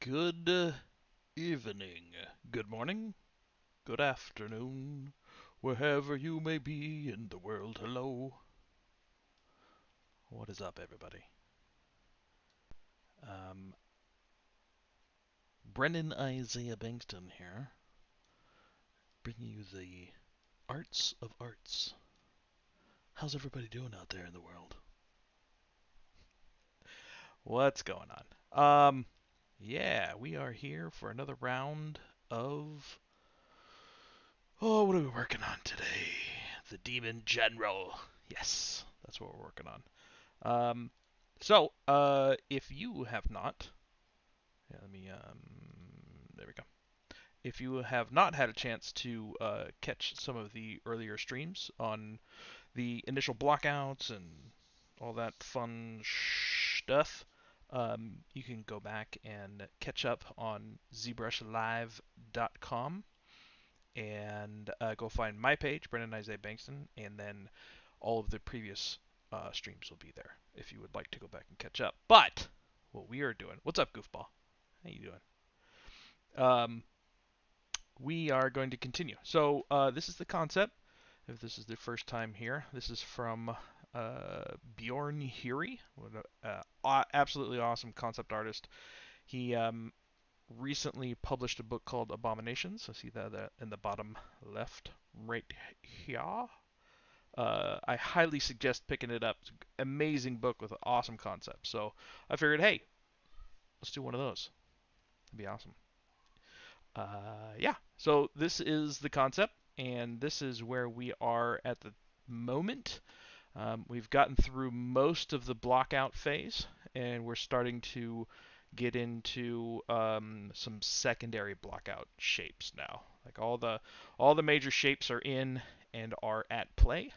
Good evening, good morning, good afternoon, wherever you may be in the world. Hello. What is up, everybody? Um, Brendan Isaiah Bengtson here, bringing you the arts of arts. How's everybody doing out there in the world? What's going on? Yeah, we are here for another round of. Oh, what are we working on today? The Demon General. Yes, that's what we're working on. If you have not, yeah, there we go. If you have not had a chance to catch some of the earlier streams on the initial blockouts and all that fun stuff, you can go back and catch up on ZBrushLive.com and go find my page, Brendon Isaiah Bengtson, and then all of the previous streams will be there if you would like to go back and catch up. But what we are doing, what's up, Goofball? How you doing? We are going to continue. So this is the concept. If this is the first time here, this is from Bjorn Hurri, absolutely awesome concept artist. He recently published a book called Abominations. I see that in the bottom left, right here. I highly suggest picking it up. It's an amazing book with an awesome concept. So I figured, hey, let's do one of those. It'd be awesome. Yeah. So this is the concept, and this is where we are at the moment. We've gotten through most of the blockout phase, and we're starting to get into some secondary blockout shapes now. Like all the major shapes are in and are at play.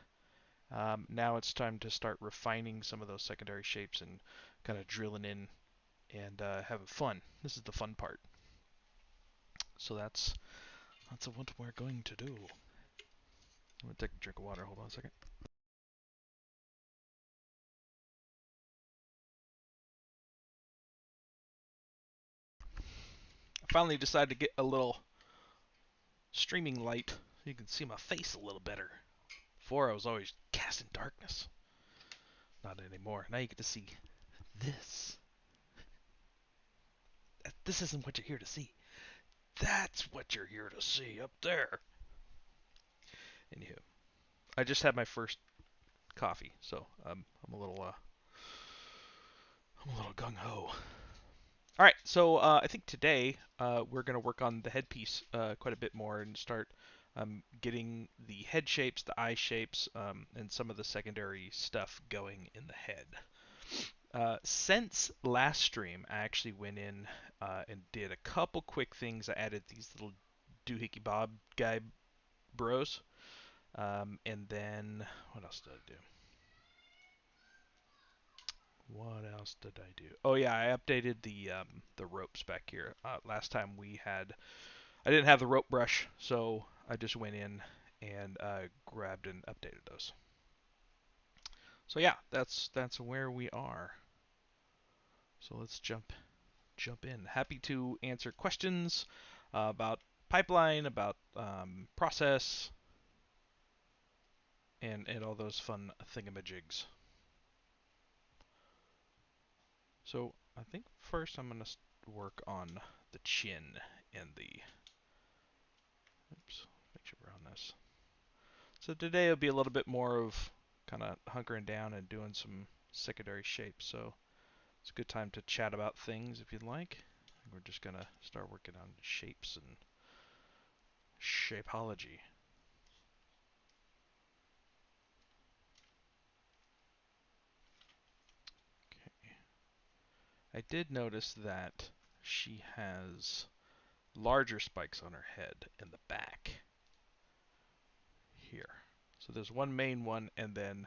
Now it's time to start refining some of those secondary shapes and kind of drilling in and having fun. This is the fun part. So that's what we're going to do. I'm gonna take a drink of water. Hold on a second. I finally decided to get a little streaming light so you can see my face a little better. Before I was always cast in darkness. Not anymore. Now you get to see this. This isn't what you're here to see. That's what you're here to see up there. Anywho, I just had my first coffee, so I'm a little gung ho. All right, so I think today we're going to work on the headpiece quite a bit more and start getting the head shapes, the eye shapes, and some of the secondary stuff going in the head. Since last stream, I actually went in and did a couple quick things. I added these little doohickey bob guy bros, and then what else did I do? What else did I do? Oh yeah, I updated the ropes back here. Last time I didn't have the rope brush, so I just went in and grabbed and updated those. So yeah, that's where we are. So let's jump in. Happy to answer questions about pipeline, about process, and all those fun thingamajigs. So I think first I'm going to work on the chin and the. Oops, make sure we're on this. So today will be a little bit more of kind of hunkering down and doing some secondary shapes. So it's a good time to chat about things if you'd like. We're just going to start working on shapes and shapeology. Okay. I did notice that she has larger spikes on her head in the back here. So there's one main one and then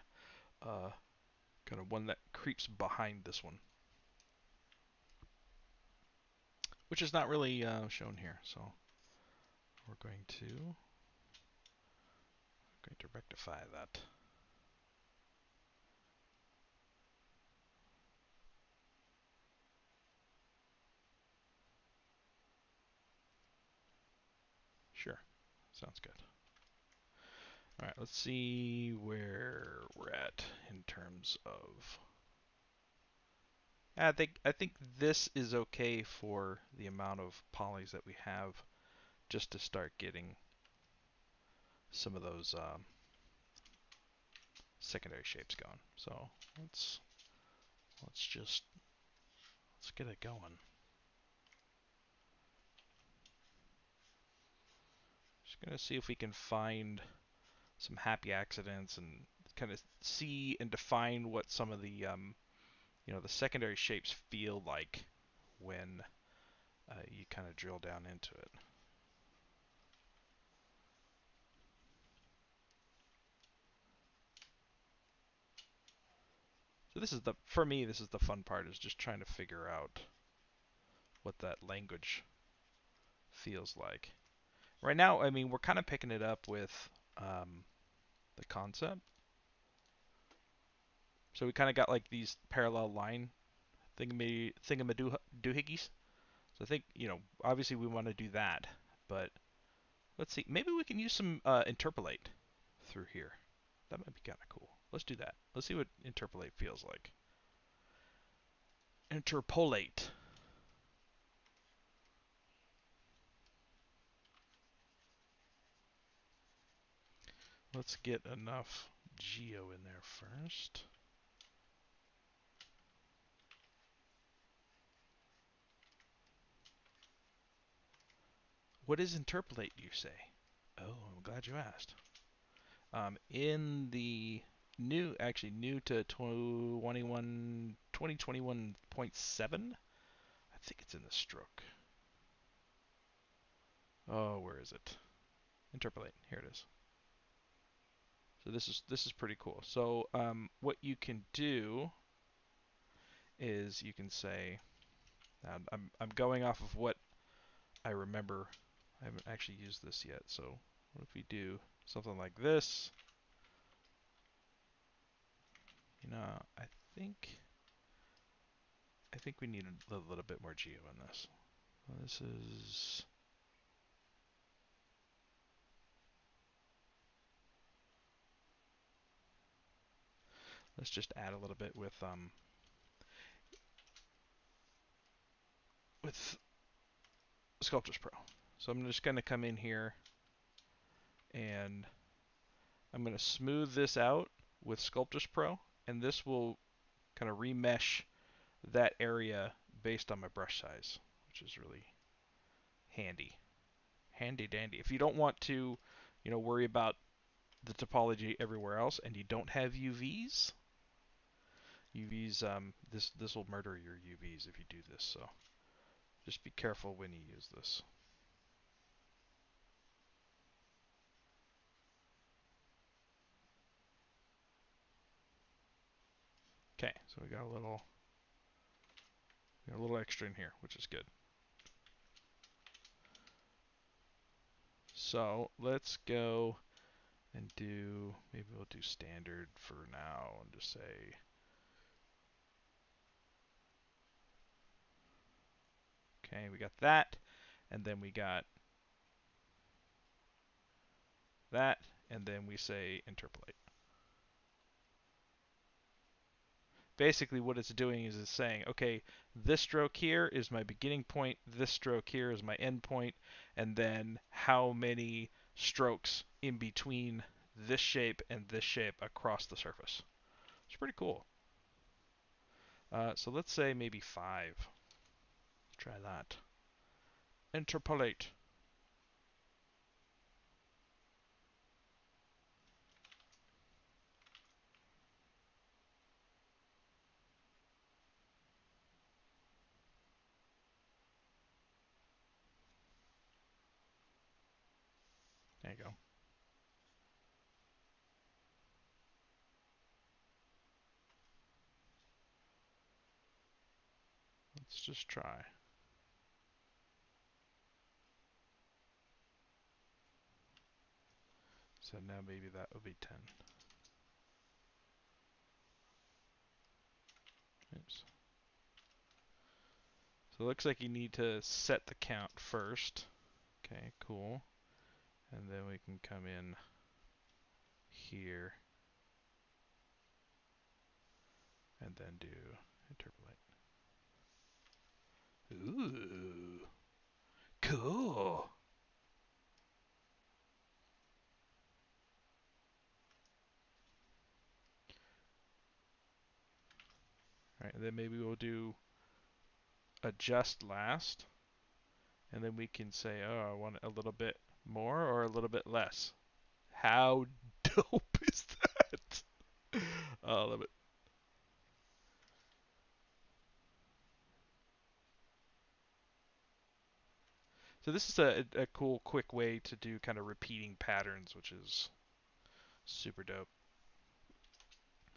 kind of one that creeps behind this one, which is not really shown here. So we're going to rectify that. Sure. Sounds good. All right, let's see where we're at in terms of. I think this is okay for the amount of polys that we have, just to start getting some of those secondary shapes going. So let's get it going. Just gonna see if we can find some happy accidents and kind of see and define what some of the the secondary shapes feel like when you kind of drill down into it. So for me, this is the fun part, is just trying to figure out what that language feels like. Right now, I mean, we're kind of picking it up with the concept. So we kind of got like these parallel line thingamadoohickeys. So I think, obviously we want to do that, but let's see. Maybe we can use some interpolate through here. That might be kind of cool. Let's do that. Let's see what interpolate feels like. Interpolate. Let's get enough geo in there first. What is interpolate, do you say? Oh, I'm glad you asked. In the new to 2021.7, I think it's in the stroke. Oh, where is it? Interpolate. Here it is. So this is pretty cool. So what you can do is you can say, I'm going off of what I remember. I haven't actually used this yet. So what if we do something like this? I think we need a little bit more geo in this. This is. Let's just add a little bit with Sculptors Pro. So I'm just going to come in here and I'm going to smooth this out with Sculptors Pro, and this will kind of remesh that area based on my brush size, which is really handy. Handy dandy. If you don't want to, worry about the topology everywhere else and you don't have UVs, this will murder your UVs if you do this, so just be careful when you use this. Okay, so we got a little extra in here, which is good. So let's go and maybe we'll do standard for now and just say, okay, we got that, and then we got that, and then we say interpolate. Basically what it's doing is it's saying, okay, this stroke here is my beginning point, this stroke here is my end point, and then how many strokes in between this shape and this shape across the surface. It's pretty cool. So let's say maybe 5. Let's try that. Interpolate. There you go. Let's just try. So now maybe that would be 10. Oops. So it looks like you need to set the count first. Okay, cool. And then we can come in here and then do interpolate. Ooh, cool. All right, and then maybe we'll do adjust last, and then we can say, oh, I want it a little bit more or a little bit less. How dope is that? Oh, I love it. So this is a cool, quick way to do kind of repeating patterns, which is super dope.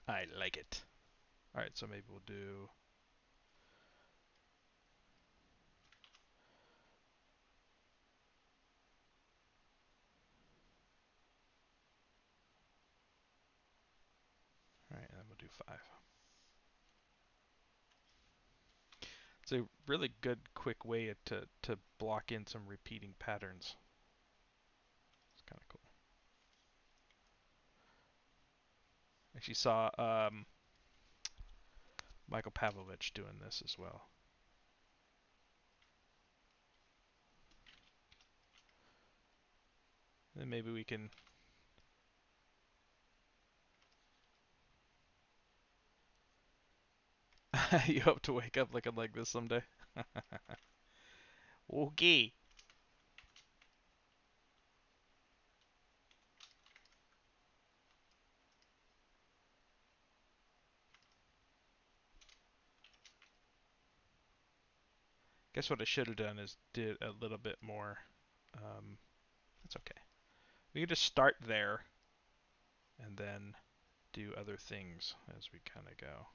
I like it. All right, so maybe we'll do. All right, and then we'll do 5. It's a really good, quick way to block in some repeating patterns. It's kind of cool. Actually saw Michael Pavlovich doing this as well. Then maybe we can. You hope to wake up looking like this someday. Okay. Guess what I should have done is did a little bit more. That's okay. We can just start there and then do other things as we kind of go.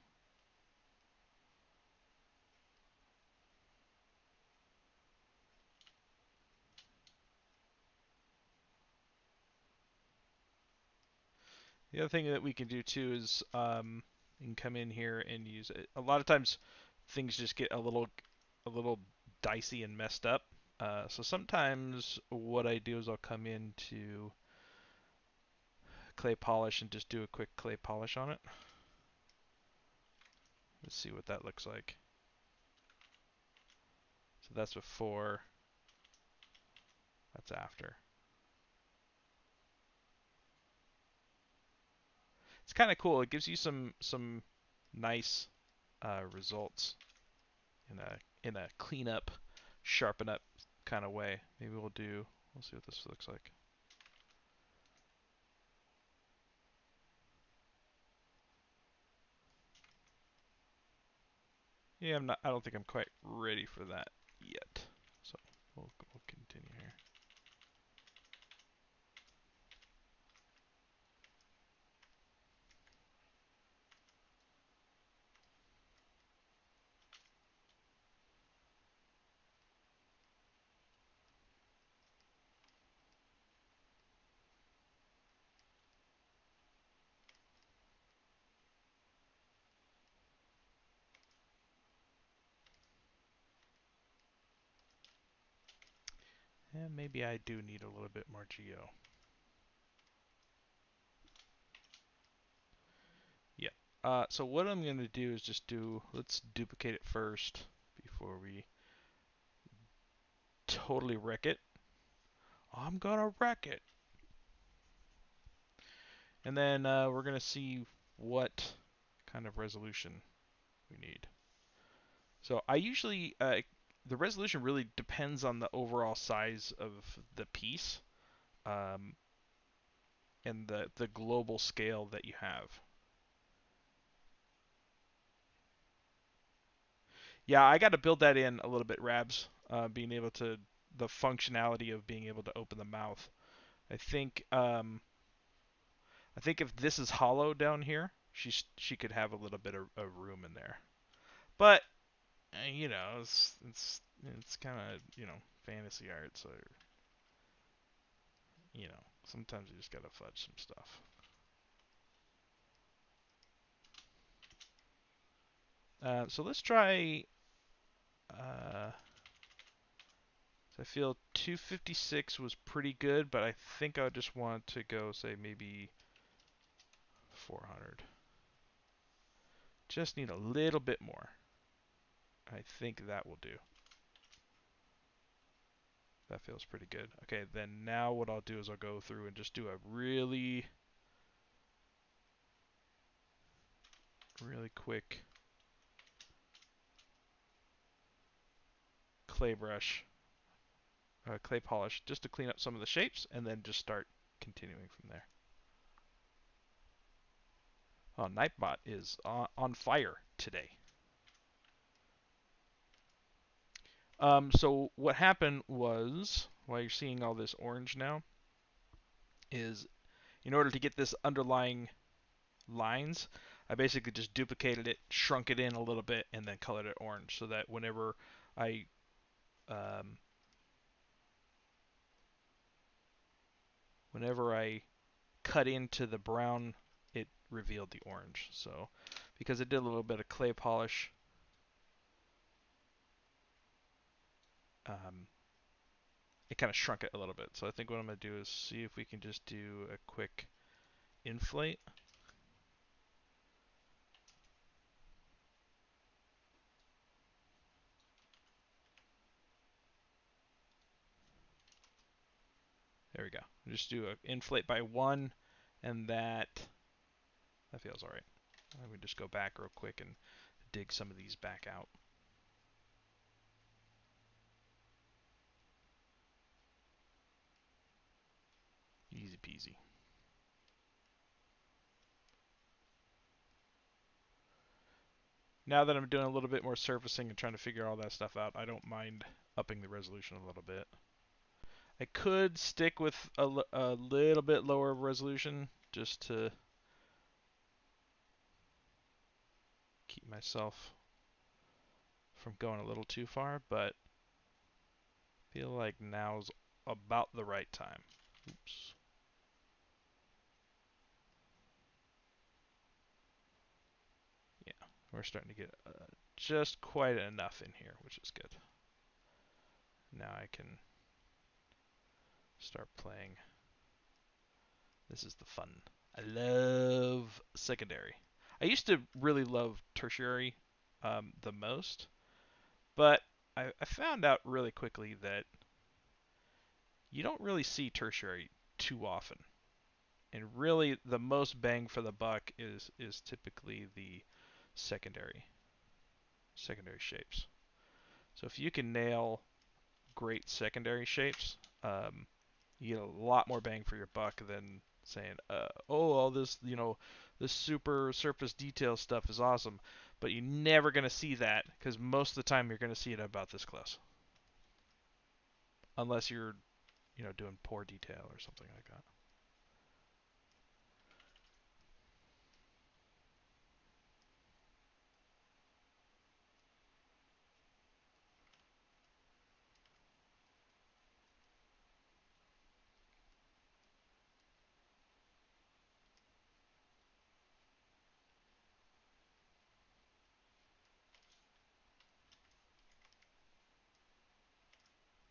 The other thing that we can do too is you can come in here and use it. A lot of times things just get a little dicey and messed up. So sometimes what I do is I'll come into clay polish and just do a quick clay polish on it. Let's see what that looks like. So that's before, that's after. It's kind of cool. It gives you some nice results in a clean up, sharpen up kind of way. Maybe we'll see what this looks like. Yeah, I don't think I'm quite ready for that yet. So we'll continue here. And maybe I do need a little bit more geo. Yeah. So what I'm going to do is let's duplicate it first before we totally wreck it. I'm going to wreck it. And then we're going to see what kind of resolution we need. So I usually, the resolution really depends on the overall size of the piece um, and the global scale that you have. Yeah, I got to build that in a little bit, Rabs. Being able to, the functionality of being able to open the mouth. I think if this is hollow down here, she could have a little bit of room in there. But it's kind of fantasy art, so sometimes you just gotta fudge some stuff. So let's try. So I feel 256 was pretty good, but I think I just want to go, say, maybe 400. Just need a little bit more. I think that will do. That feels pretty good. Okay, then now what I'll do is I'll go through and just do a really quick clay brush, clay polish, just to clean up some of the shapes, and then just start continuing from there. Oh, Nightbot is on fire today. So what happened was, while you're seeing all this orange now, is in order to get this underlying lines, I basically just duplicated it, shrunk it in a little bit, and then colored it orange, so that whenever I um, cut into the brown, it revealed the orange. So because it did a little bit of clay polish, it kind of shrunk it a little bit. So I think what I'm going to do is see if we can just do a quick inflate. There we go. Just do an inflate by 1, and that feels all right. Let me just go back real quick and dig some of these back out. Easy peasy. Now that I'm doing a little bit more surfacing and trying to figure all that stuff out, I don't mind upping the resolution a little bit. I could stick with a little bit lower resolution just to keep myself from going a little too far, but I feel like now's about the right time. Oops. Yeah, we're starting to get just quite enough in here, which is good. Now I can start playing. This is the fun. I love secondary. I used to really love tertiary the most, but I found out really quickly that you don't really see tertiary too often. And really the most bang for the buck is typically the secondary shapes. So if you can nail great secondary shapes, you get a lot more bang for your buck than saying, oh, all this, this super surface detail stuff is awesome, but you're never going to see that because most of the time you're going to see it about this close, unless you're, doing poor detail or something like that.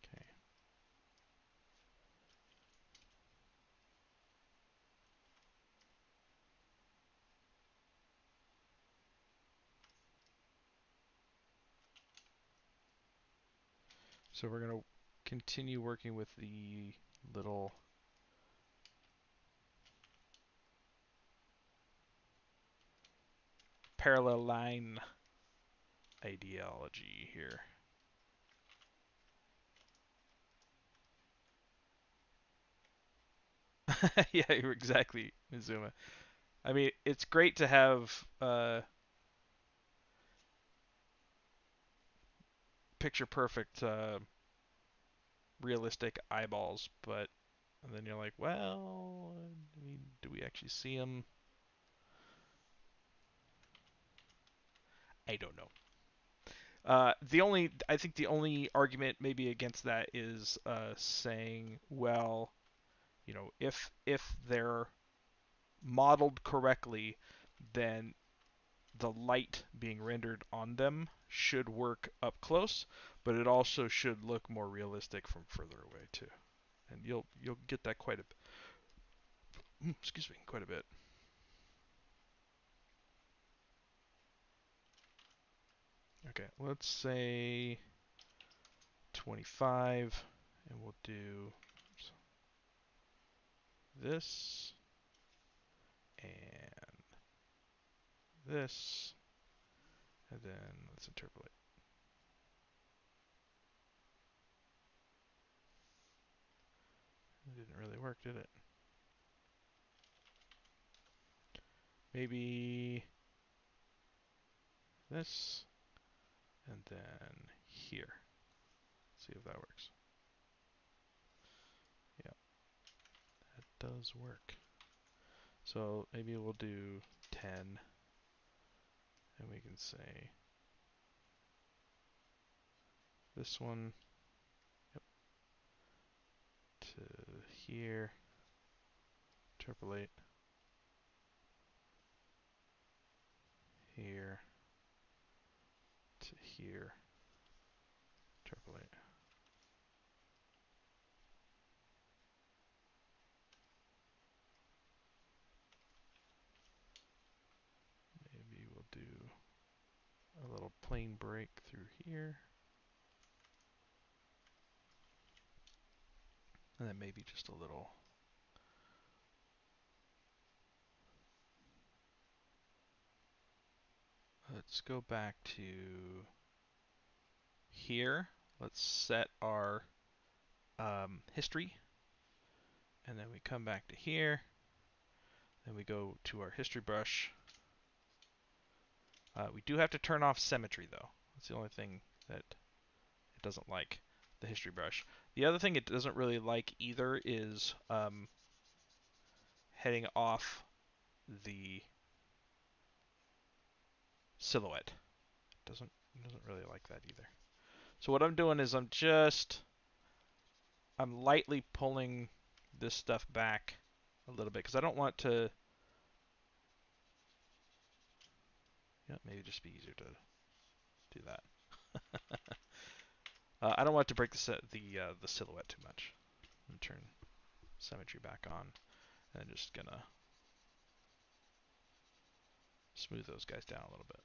Okay. So we're going to continue working with the little parallel line ideology here. Yeah, you're exactly, Mizuma. I mean, it's great to have picture perfect, realistic eyeballs, but and then you're like, well, I mean, do we actually see them? I don't know. I think the only argument maybe against that is saying, well, if they're modeled correctly, then the light being rendered on them should work up close, but it also should look more realistic from further away too. And you'll get that quite a excuse me, quite a bit. Okay, let's say 25, and we'll do this and this, and then let's interpolate. It didn't really work, did it? Maybe this, and then here. See if that works. Yeah, that does work. So maybe we'll do 10, and we can say this one, yep, to here, interpolate, here, to here, interpolate. Maybe we'll do a little plane break through here. And then maybe just a little. Let's go back to here. Let's set our history. And then we come back to here. Then we go to our history brush. We do have to turn off symmetry though. That's the only thing that it doesn't like, the history brush. The other thing it doesn't really like either is heading off the silhouette. Doesn't really like that either. So what I'm doing is I'm lightly pulling this stuff back a little bit because I don't want to. Yeah, maybe just be easier to do that. I don't want to break the silhouette too much. I'm gonna turn symmetry back on, and I'm just gonna smooth those guys down a little bit.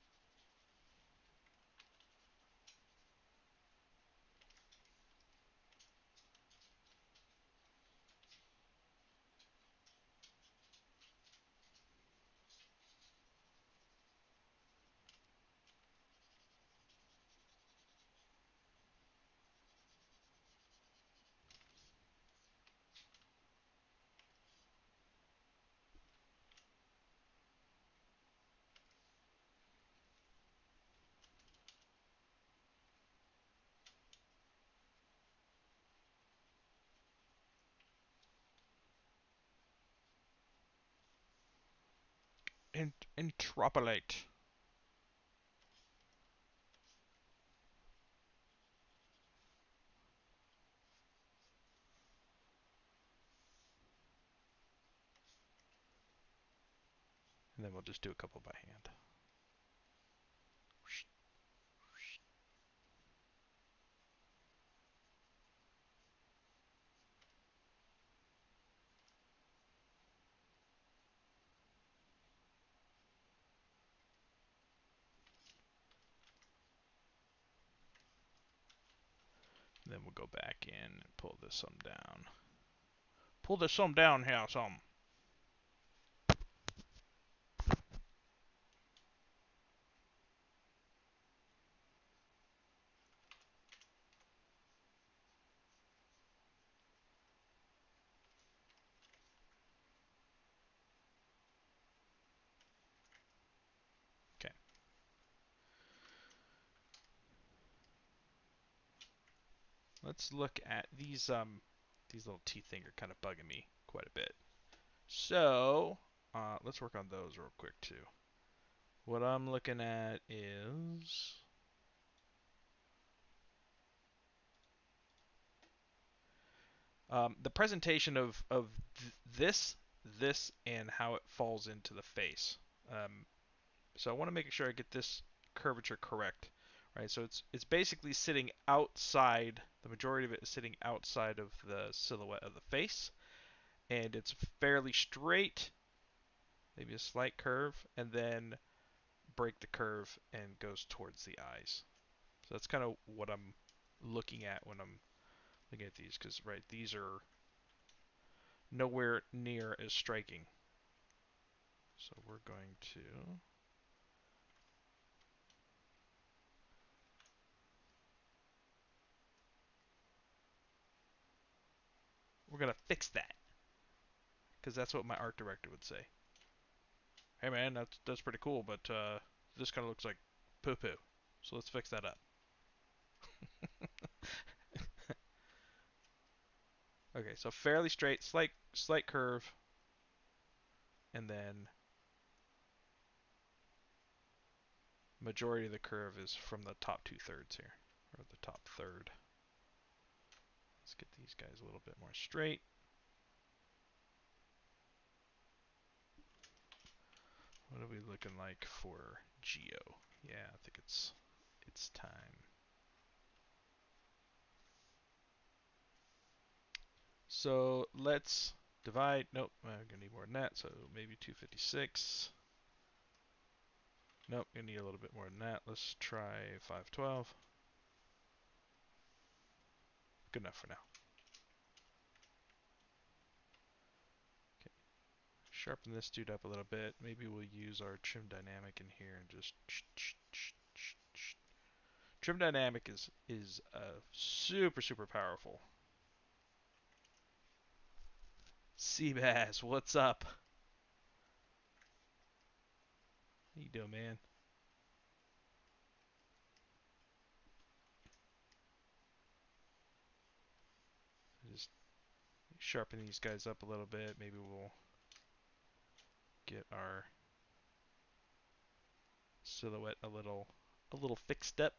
Interpolate. And then we'll just do a couple by hand. And then we'll go back in and pull this some down. Pull this some down here, some. Okay. Let's look at these little teeth thing are kind of bugging me quite a bit. So let's work on those real quick too. What I'm looking at is the presentation of this, and how it falls into the face. So I want to make sure I get this curvature correct, right? So it's basically sitting outside. The majority of it is sitting outside of the silhouette of the face, and it's fairly straight, maybe a slight curve, and then break the curve and goes towards the eyes. So that's kind of what I'm looking at when I'm looking at these, because right, these are nowhere near as striking. So we're gonna fix that, because that's what my art director would say. Hey man, that's pretty cool, but this kind of looks like poo poo. So let's fix that up. Okay, so fairly straight, slight curve, and then majority of the curve is from the top 2/3 here, or the top third. Let's get these guys a little bit more straight. What are we looking like for Geo? Yeah, I think it's time. So let's divide. Nope, I'm gonna need more than that. So maybe 256. Nope, gonna need a little bit more than that. Let's try 512. Good enough for now. Okay, sharpen this dude up a little bit. Maybe we'll use our trim dynamic in here and just trim dynamic is super powerful. Seabass, what's up? How you doing, man? Just sharpen these guys up a little bit. Maybe we'll get our silhouette a little fixed up.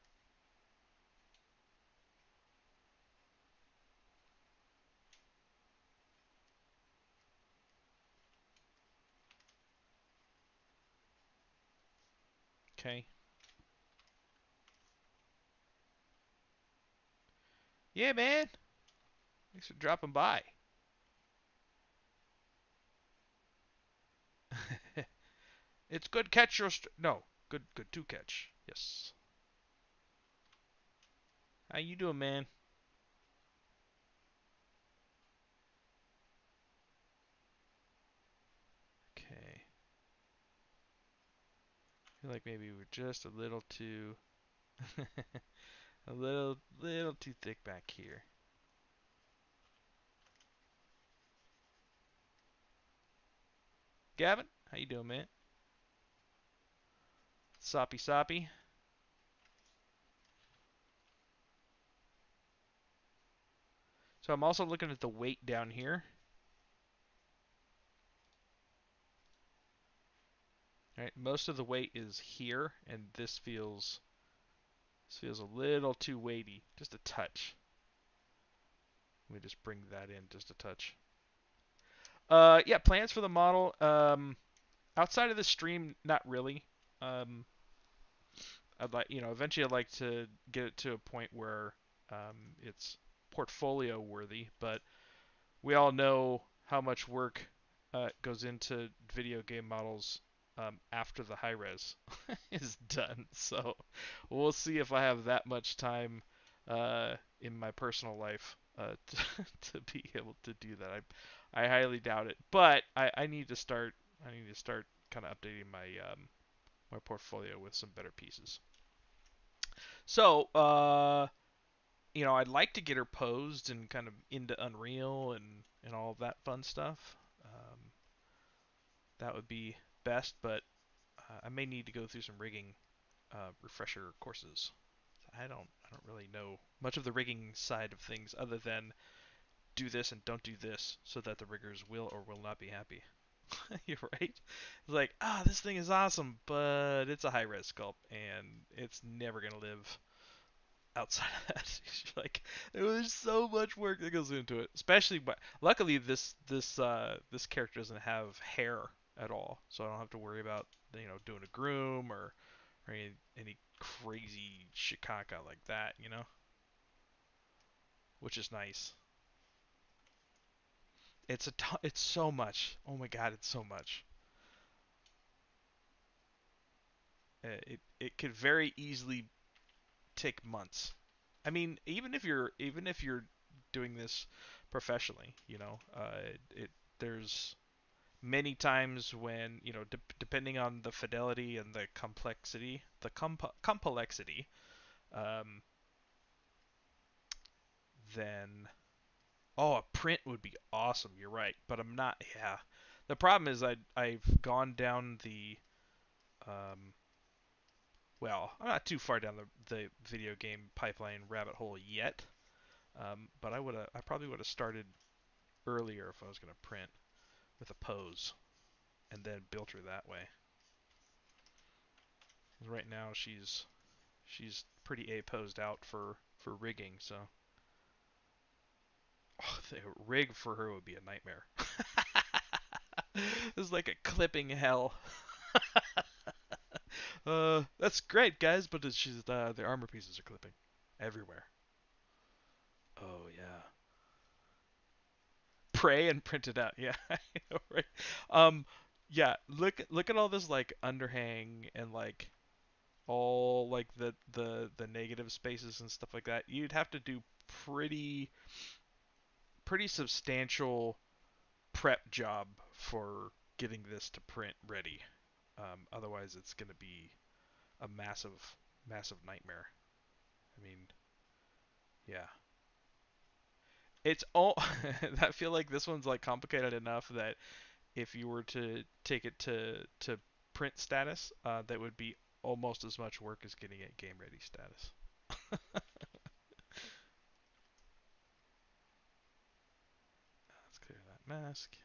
Okay. Yeah, man. Thanks for dropping by. It's good catch your no, good to catch. Yes. How you doing, man? Okay. I feel like maybe we're just a little too a little too thick back here. Gavin, how you doing, man? Soppy soppy. So I'm also looking at the weight down here. All right, most of the weight is here, and this feels a little too weighty, just a touch. Let me just bring that in just a touch. Yeah, plans for the model. Outside of the stream, not really. Um, I'd like, eventually I'd like to get it to a point where it's portfolio worthy, but we all know how much work goes into video game models after the high res is done. So we'll see if I have that much time in my personal life to be able to do that. I highly doubt it, but I need to start. I need to start kind of updating my portfolio with some better pieces. So I'd like to get her posed and kind of into Unreal and all of that fun stuff. That would be best, but I may need to go through some rigging refresher courses. I don't really know much of the rigging side of things other than do this and don't do this so that the riggers will or will not be happy. You're right. It's like, this thing is awesome, but it's a high res sculpt and it's never gonna live outside of that. Like, there's so much work that goes into it, especially. But luckily, this character doesn't have hair at all, so I don't have to worry about doing a groom or any crazy shikaka like that, which is nice. It's so much. Oh my god, it's so much. It could very easily take months. I mean, even if you're doing this professionally, there's many times when depending on the fidelity and the complexity, complexity, um, then oh, a print would be awesome. You're right, but I'm not. Yeah, the problem is I've gone down the um, well, I'm not too far down the video game pipeline rabbit hole yet. But I probably would have started earlier if I was gonna print with a pose and then built her that way. Right now she's pretty A posed out for rigging, so the rig for her would be a nightmare. It's like a clipping hell. That's great, guys, but the armor pieces are clipping everywhere. Oh yeah, pray and print it out. Yeah, I know, right? Um, yeah. Look at all this like underhang and like all like the negative spaces and stuff like that. You'd have to do pretty pretty substantial prep job for getting this to print ready. Otherwise, it's going to be a massive nightmare. I mean, yeah, it's all. I feel like this one's like complicated enough that if you were to take it to print status, that would be almost as much work as getting it game ready status. Let's clear that mask.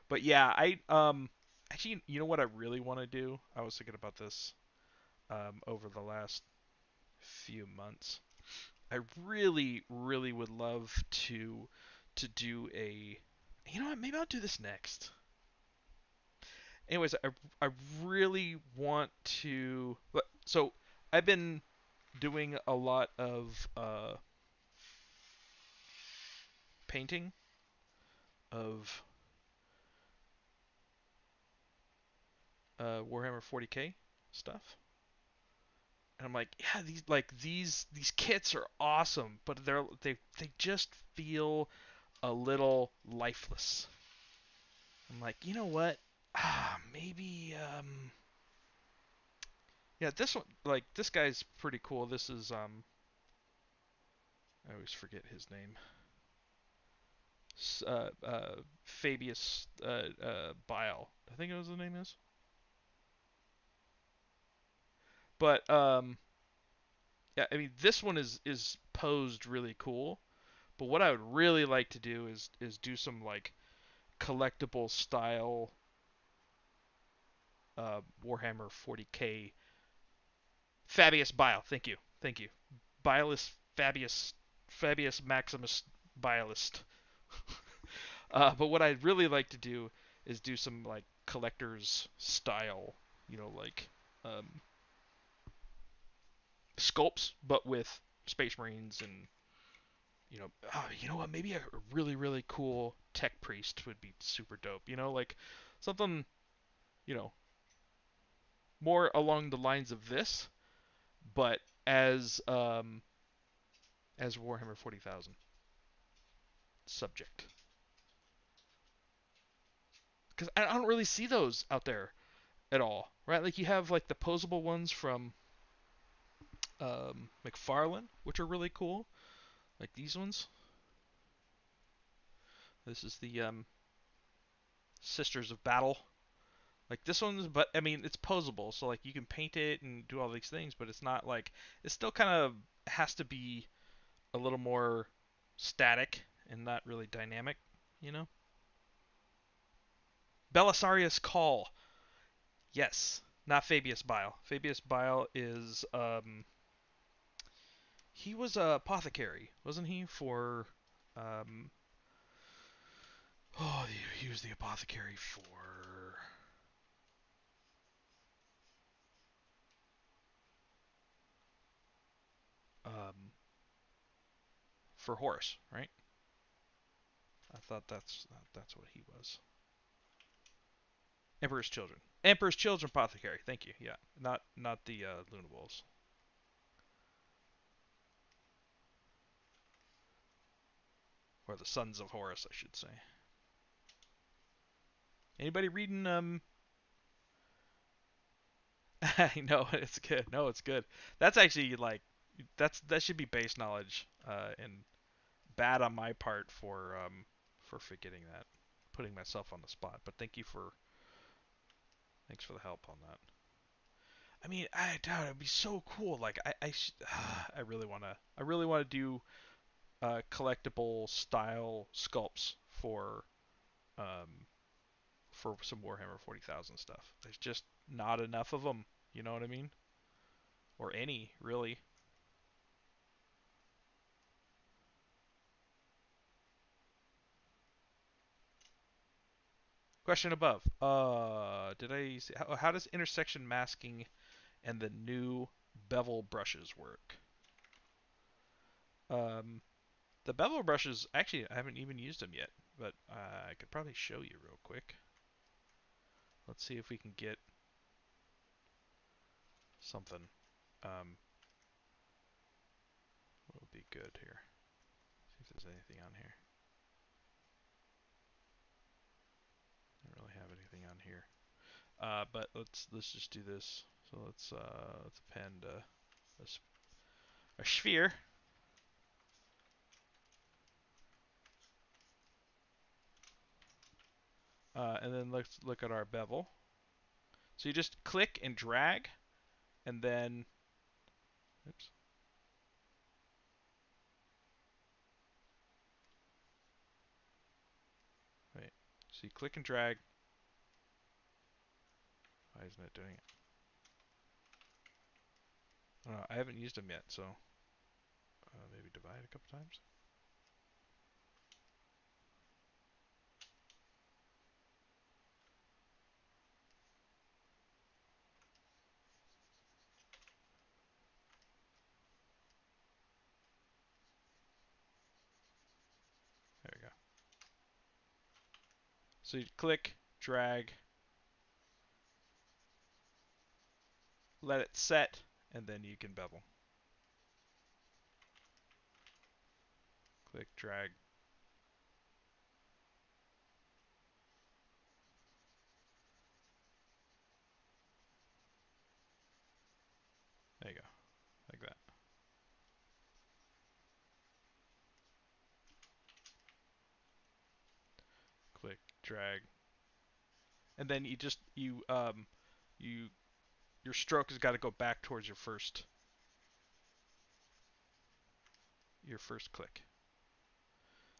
But yeah, I actually, you know what I really want to do? I was thinking about this over the last few months. I really would love to do a. You know what? Maybe I'll do this next. Anyways, I really want to. So I've been doing a lot of painting of Warhammer 40k stuff. And I'm like, yeah, these kits are awesome, but they just feel a little lifeless. I'm like, you know what? Maybe yeah, this one like this guy's pretty cool. This is I always forget his name. Fabius Bile. I think it was the name is. But yeah, I mean this one is posed really cool. But what I would really like to do is do some like collectible style Warhammer 40k. Fabius Bile, thank you. Bilus Fabius Maximus Bilist. But what I'd really like to do is do some like collector's style, like um, sculpts, but with Space Marines and you know what? Maybe a really cool tech priest would be super dope. Like something you know more along the lines of this, but as Warhammer 40,000 subject. Because I don't really see those out there at all, right? Like you have like the posable ones from McFarlane, which are really cool, like these ones. This is the Sisters of Battle. Like this one's, but I mean it's posable, so like you can paint it and do all these things, but it's not like it still kind of has to be a little more static and not really dynamic, you know. Belisarius Call, yes, not Fabius Bile. Fabius Bile is he was a apothecary, wasn't he? For um Oh, you use the apothecary for um for Horus, right? I thought that's what he was. Emperor's Children. Emperor's Children apothecary. Thank you. Yeah, not the Luna Wolves or the Sons of Horus, I should say. Anybody reading no, it's good. No, it's good. That's actually like that should be base knowledge and bad on my part for forgetting that, putting myself on the spot. But thanks for the help on that. I mean, doubt it'd be so cool. Like I really wanna do collectible style sculpts um for some Warhammer 40,000 stuff. There's just not enough of them. You know what I mean? Or any really. Question above. Did I see, how does intersection masking and the new bevel brushes work? Um, the bevel brushes, actually, I haven't even used them yet, but I could probably show you real quick. Let's see if we can get something. What would be good here? See if there's anything on here. I don't really have anything on here. But let's just do this. So let's append a sphere, and then let's look at our bevel. So you just click and drag, and then oops, wait. So you click and drag. Why isn't it doing it? I haven't used them yet, so maybe divide a couple times. There we go. So you click, drag, let it set, and then you can bevel. Click, drag. There you go, like that. Click, drag, and then you your stroke has got to go back towards your first click.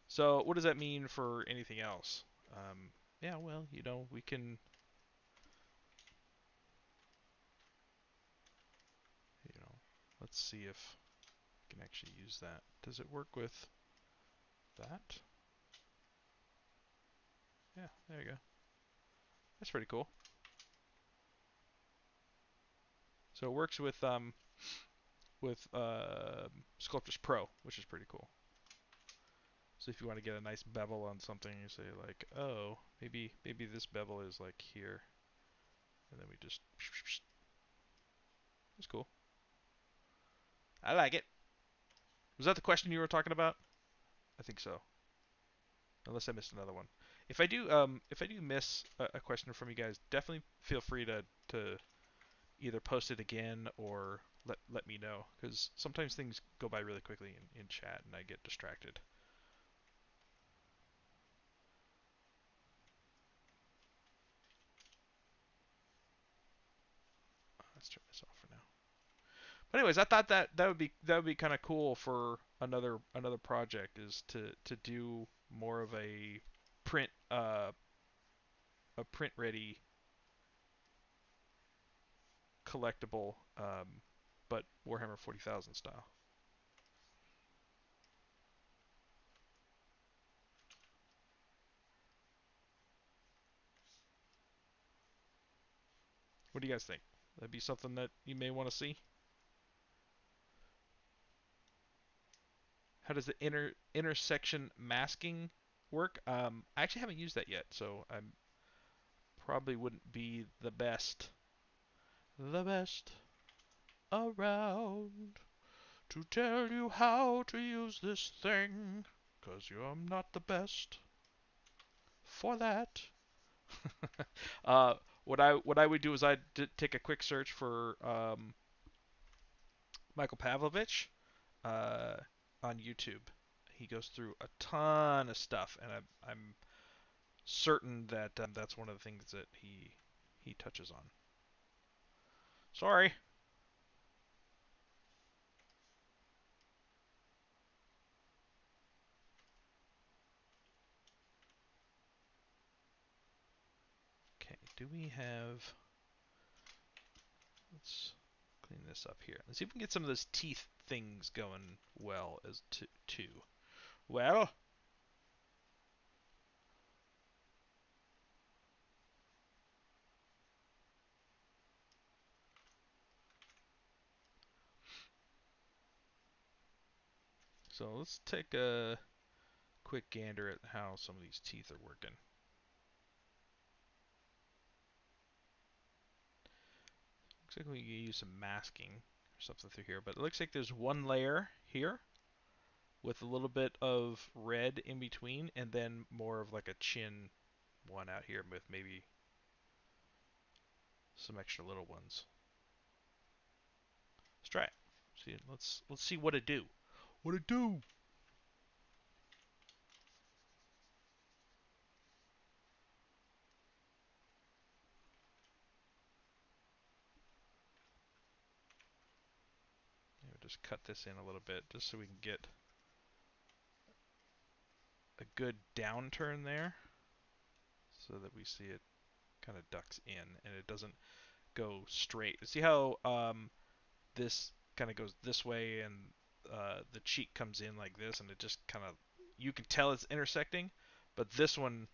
So what does that mean for anything else? Yeah, well, we can, you know, let's see if we can actually use that. Does it work with that? Yeah, there you go. That's pretty cool. So it works with Sculptris Pro, which is pretty cool. So if you want to get a nice bevel on something, you say like, oh, maybe this bevel is like here, and then we just it's cool. I like it. Was that the question you were talking about? I think so. Unless I missed another one. If I do miss a question from you guys, definitely feel free to either post it again or let me know, because sometimes things go by really quickly in chat and I get distracted. Let's turn this off for now. But anyways, I thought that would be kind of cool for another project, is to do more of print uh a print ready collectible, but Warhammer 40,000 style. What do you guys think? That'd be something that you may want to see. How does the intersection masking work? I actually haven't used that yet, so I probably wouldn't be the best around to tell you how to use this thing, 'cause I'm not the best for that. What I would do is I'd take a quick search for Michael Pavlovich uh, on YouTube. He goes through a ton of stuff, and I'm certain that that's one of the things that he touches on. Sorry. Okay, do we have? Let's clean this up here. Let's see if we can get some of those teeth things going well as too. Well, so let's take a quick gander at how some of these teeth are working. Looks like we can use some masking or something through here, but it looks like there's one layer here with a little bit of red in between, and then more of like a chin one out here with maybe some extra little ones. Let's try it. See, let's see what it do. What it do? Maybe just cut this in a little bit just so we can get a good downturn there, so that we see it kind of ducks in and it doesn't go straight. See how this kind of goes this way and the cheek comes in like this, and it just kind of, you can tell it's intersecting, but this one,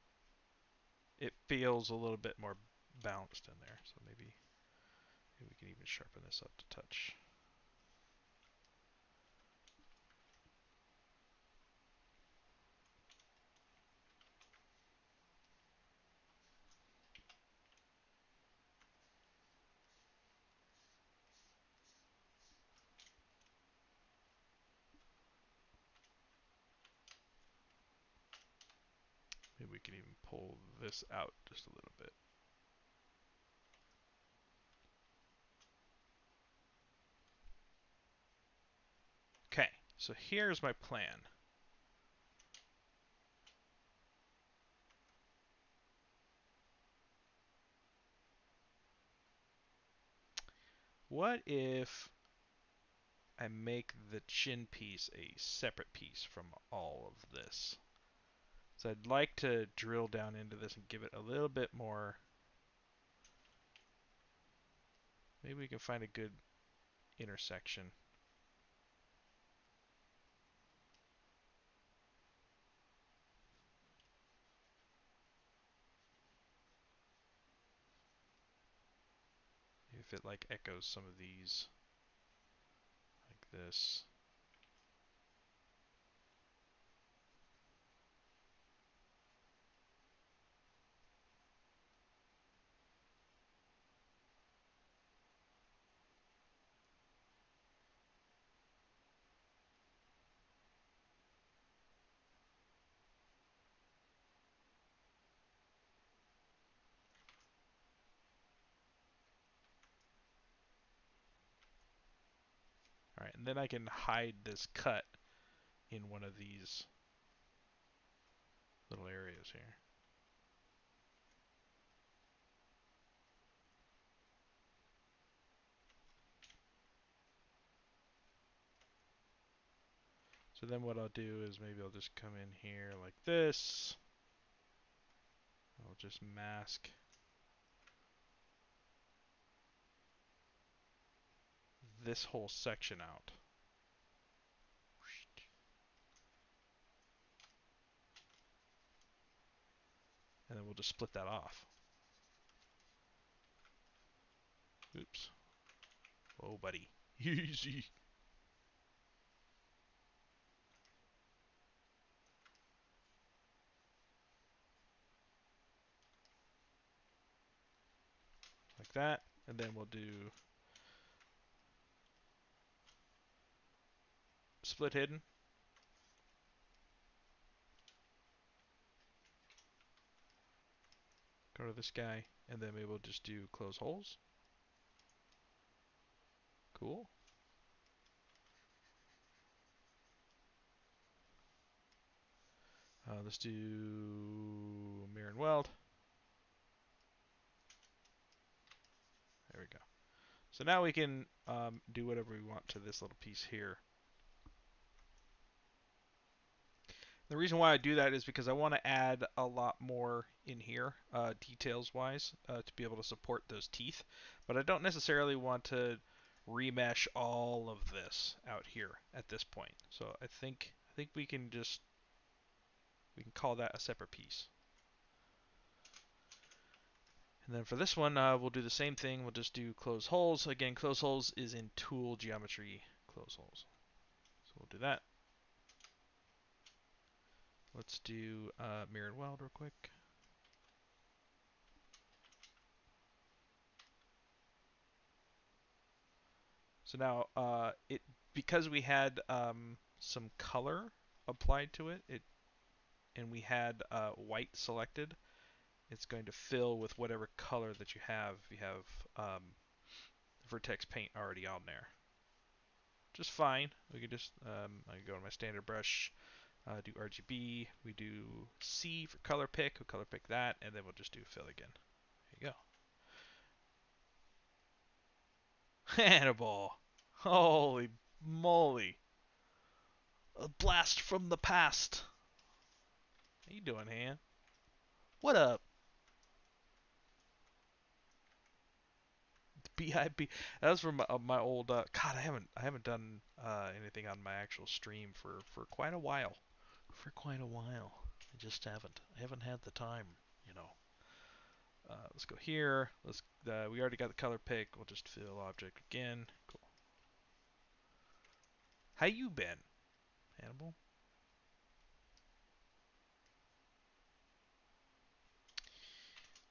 it feels a little bit more balanced in there. So maybe we can even sharpen this up to touch. Maybe we can even pull this out just a little bit. Okay, so here's my plan. What if I make the chin piece a separate piece from all of this? So I'd like to drill down into this and give it a little bit more. Maybe we can find a good intersection. If it like echoes some of these like this. All right, and then I can hide this cut in one of these little areas here. So then what I'll do is maybe I'll just come in here like this. I'll just mask this whole section out. And then we'll just split that off. Oops. Oh, buddy. Easy. Like that. And then we'll do split hidden. Go to this guy. And then maybe we'll just do close holes. Cool. Let's do mirror and weld. There we go. So now we can do whatever we want to this little piece here. The reason why I do that is because I want to add a lot more in here, details-wise, to be able to support those teeth. But I don't necessarily want to remesh all of this out here at this point. So I think we can call that a separate piece. And then for this one, we'll do the same thing. We'll just do close holes. Again, close holes is in tool geometry close holes. So we'll do that. Let's do mirror and weld real quick. So now because we had some color applied to it, and we had white selected, it's going to fill with whatever color that you have. If you have vertex paint already on there, just fine. We can just I can go to my standard brush, do RGB. We do C for color pick. We'll color pick that, and then we'll just do fill again. There you go. Hannibal. Holy moly. A blast from the past. How you doing, Han? What up? BIP. That was from my old. God, I haven't done anything on my actual stream for quite a while. For quite a while. I just haven't. I haven't had the time. You know. Let's go here. We already got the color pick. We'll just fill object again. Cool. How you been, Hannibal?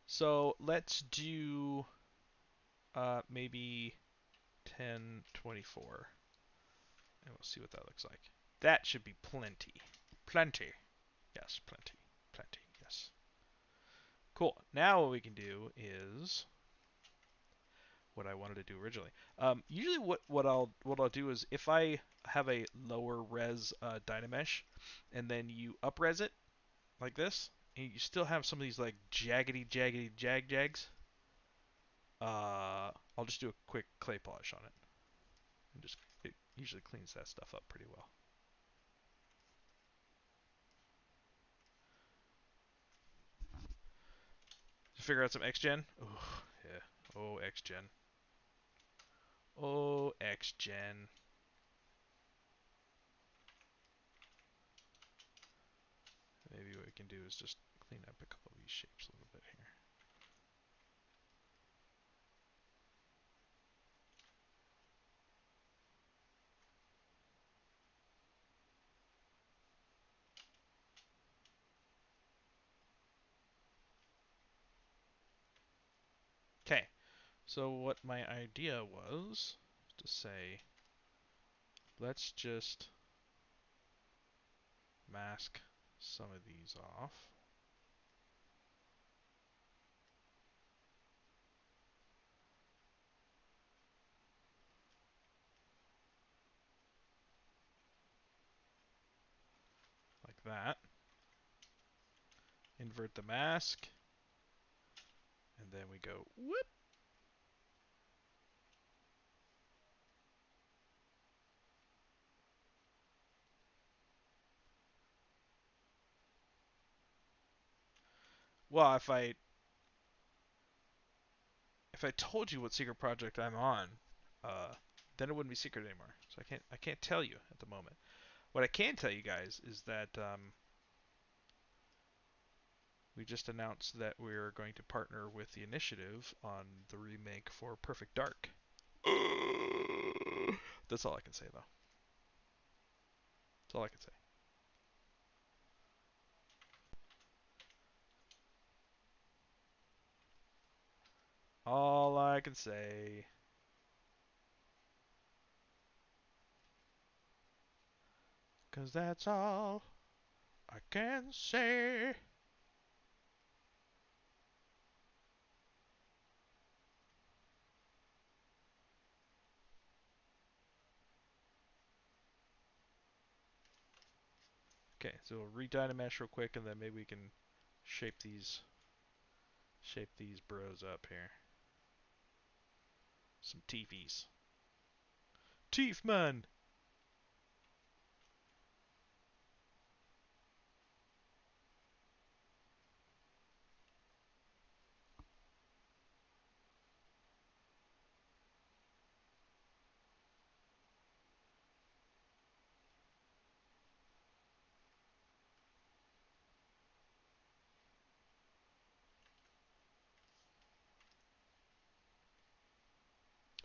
So let's do maybe 1024, and we'll see what that looks like. That should be plenty. Plenty. Yes, plenty. Plenty. Yes. Cool. Now what we can do is what I wanted to do originally. Usually, what I'll do is if I have a lower res Dynamesh, and then you upres it like this, and you still have some of these like jaggedy jags. I'll just do a quick clay polish on it, and just it usually cleans that stuff up pretty well. Figure out some XGen. Oh yeah. Oh XGen. Oh XGen. Maybe what we can do is just clean up a couple of these shapes a little bit here. Okay, so what my idea was to say, let's just mask some of these off. Like that. Invert the mask. And then we go whoop. Well, if I told you what secret project I'm on, then it wouldn't be secret anymore. So I can't tell you at the moment. What I can tell you guys is that we just announced that we're going to partner with the initiative on the remake for Perfect Dark. That's all I can say, though. That's all I can say. All I can say. 'Cause that's all I can say. Okay, so we'll redynamesh real quick, and then maybe we can shape these bros up here. Some teefies. Teeth man.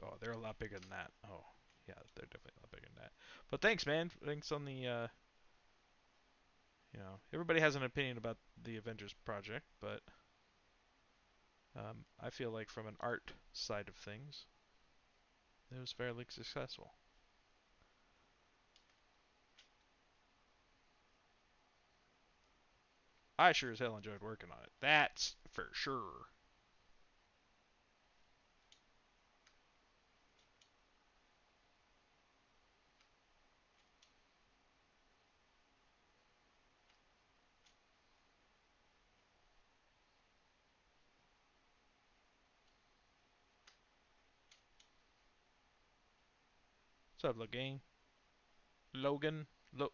Oh, they're a lot bigger than that. Oh, yeah, they're definitely a lot bigger than that. But thanks, man. Thanks on the everybody has an opinion about the Avengers project, but I feel like from an art side of things, it was fairly successful. I sure as hell enjoyed working on it. That's for sure. What's up, Logan?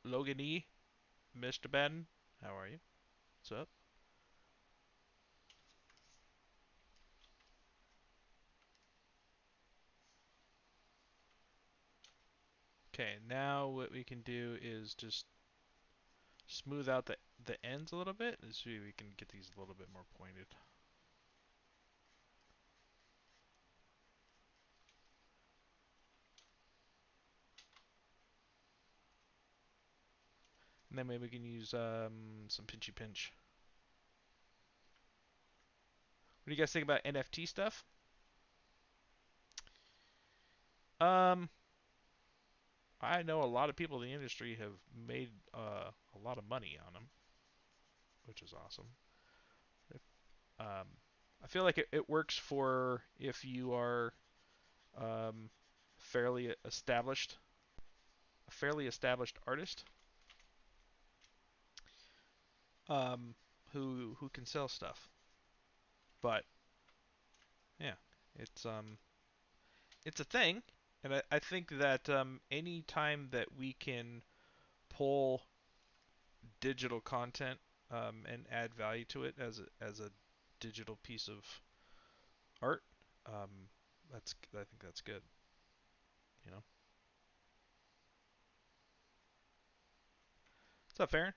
Logan E, Mr. Ben. How are you? What's up? Okay, now what we can do is just smooth out the ends a little bit, and see if we can get these a little bit more pointed. And then maybe we can use some pinchy pinch. What do you guys think about NFT stuff? Um, I know a lot of people in the industry have made a lot of money on them, which is awesome. If, um, I feel like it works for if you are um, fairly established, a fairly established artist um, who can sell stuff. But yeah, it's um, it's a thing, and I think that any time that we can pull digital content and add value to it as a digital piece of art, um, I think that's good. You know, what's up, Farron?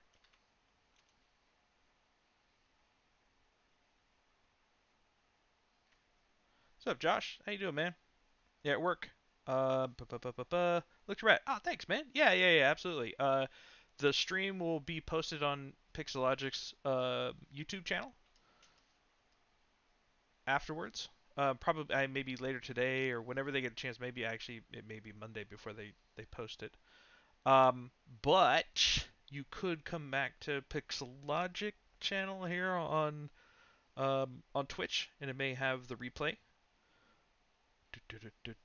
What's up, Josh? How you doing, man? Yeah, at work. Looked right. Oh, thanks, man. Yeah, absolutely. The stream will be posted on Pixologic's YouTube channel afterwards. Probably maybe later today or whenever they get a chance. Maybe actually it may be Monday before they post it. Um, but you could come back to Pixologic channel here on Twitch, and it may have the replay.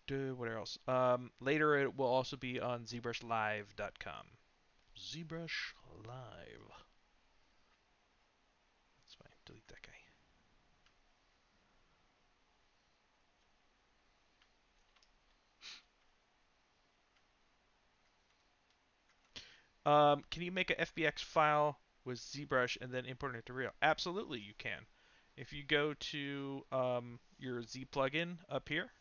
What else? Later it will also be on ZBrushLive.com. ZBrush Live. That's fine. Delete that guy. Can you make a FBX file with ZBrush and then import it to Real? Absolutely, you can. If you go to your Z plugin up here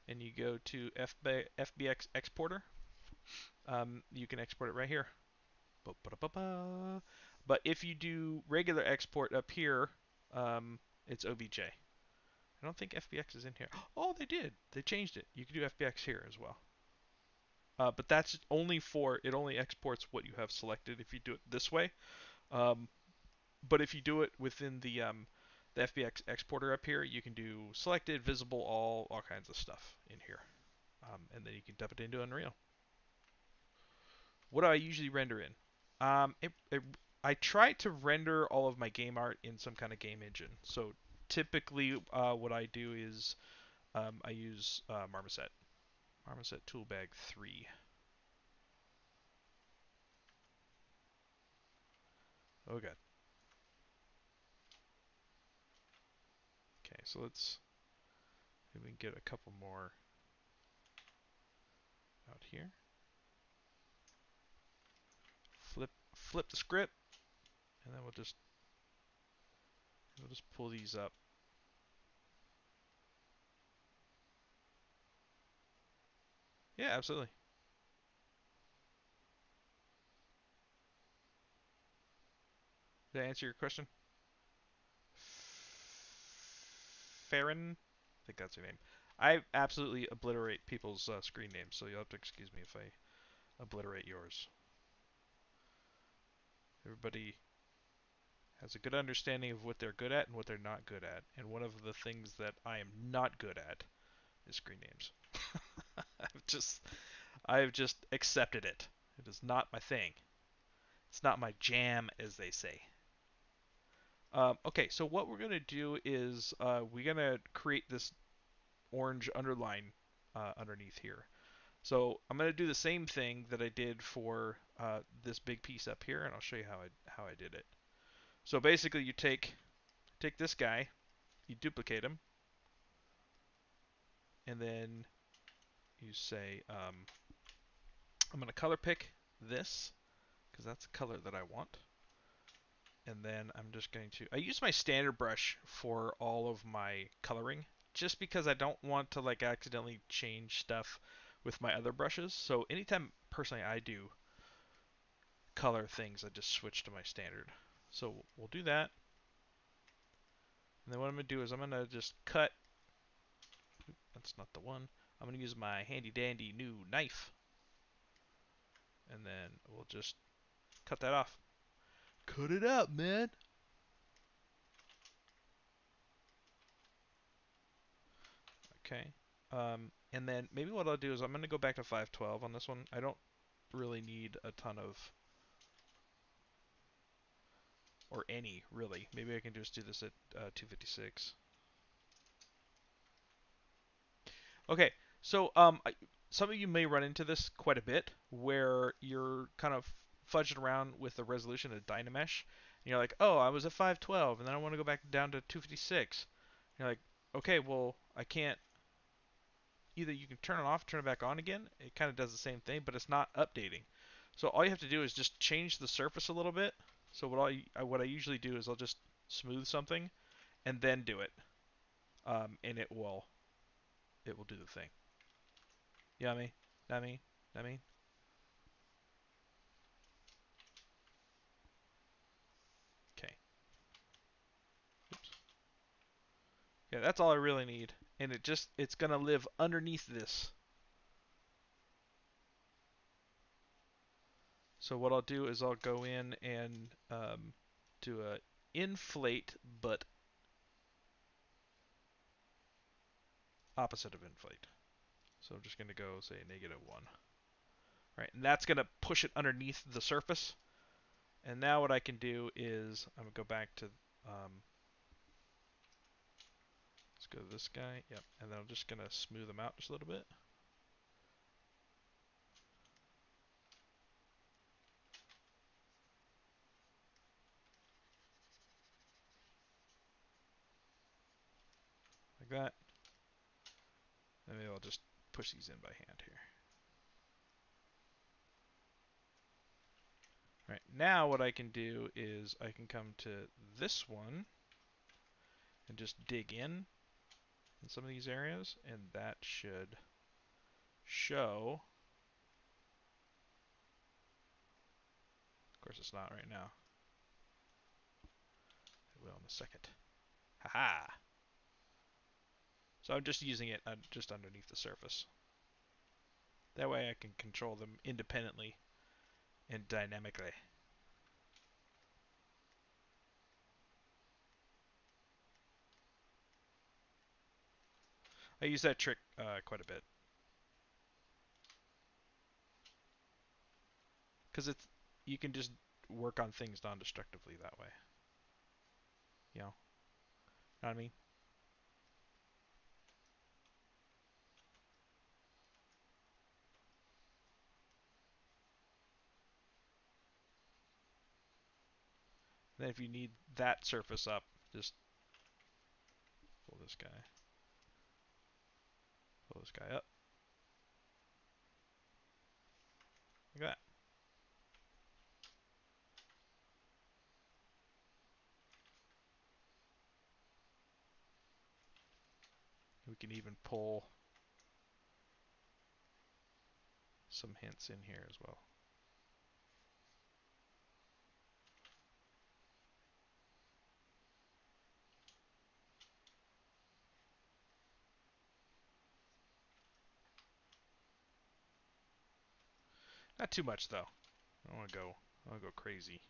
and you go to FBX exporter, you can export it right here. But if you do regular export up here, it's OBJ. I don't think FBX is in here. Oh, they did. They changed it. You can do FBX here as well. But that's only for, it only exports what you have selected if you do it this way. Um, but if you do it within the FBX exporter up here, you can do selected, visible, all kinds of stuff in here. And then you can dump it into Unreal. What do I usually render in? I try to render all of my game art in some kind of game engine. So typically, what I do is I use Marmoset. Marmoset Toolbag 3. Oh god. Okay, so let's maybe we can get a couple more out here. Flip the script, and then we'll just pull these up. Yeah, absolutely. Did I answer your question? Farron? I think that's your name. I absolutely obliterate people's screen names, so you'll have to excuse me if I obliterate yours. Everybody has a good understanding of what they're good at and what they're not good at. And one of the things that I am not good at is screen names. I've just accepted it. It is not my thing. It's not my jam, as they say. Okay, so what we're going to do is we're going to create this orange underline underneath here. So I'm going to do the same thing that I did for this big piece up here, and I'll show you how I did it. So basically, you take this guy, you duplicate him, and then you say I'm going to color pick this because that's the color that I want. And then I'm just going to, I use my standard brush for all of my coloring just because I don't want to like accidentally change stuff with my other brushes. So anytime personally I do color things, I just switch to my standard. So we'll do that. And then what I'm going to do is I'm going to just cut, that's not the one, I'm going to use my handy dandy new knife. And then we'll just cut that off. Cut it out, man. Okay. And then maybe what I'll do is I'm going to go back to 512 on this one. I don't really need a ton of, or any really. Maybe I can just do this at 256. Okay, so some of you may run into this quite a bit where you're kind of fudging around with the resolution of Dynamesh. And you're like, oh, I was at 512, and then I want to go back down to 256. You're like, okay, well, I can't. Either you can turn it off, turn it back on again. It kind of does the same thing, but it's not updating. So all you have to do is just change the surface a little bit. So what I usually do is I'll just smooth something and then do it, and it will do the thing. Yummy, yummy, yummy. Okay. Oops. Yeah, that's all I really need, and it's gonna live underneath this. So what I'll do is I'll go in and do a inflate, but opposite of inflate. So I'm just gonna go say -1. Right, and that's going to push it underneath the surface. And now what I can do is I'm going to go back to, let's go to this guy, yep, and then I'm just going to smooth them out just a little bit. Like that. And maybe I'll just push these in by hand here. Right, now what I can do is I can come to this one and just dig in some of these areas, and that should show. Of course it's not right now. will in a second. Haha. So I'm just using it just underneath the surface. That way I can control them independently and dynamically. I use that trick quite a bit because it's you can just work on things non-destructively that way. Know what I mean? And then if you need that surface up, just pull this guy, up like that. We can even pull some hints in here as well. Not too much though. I don't want to go crazy.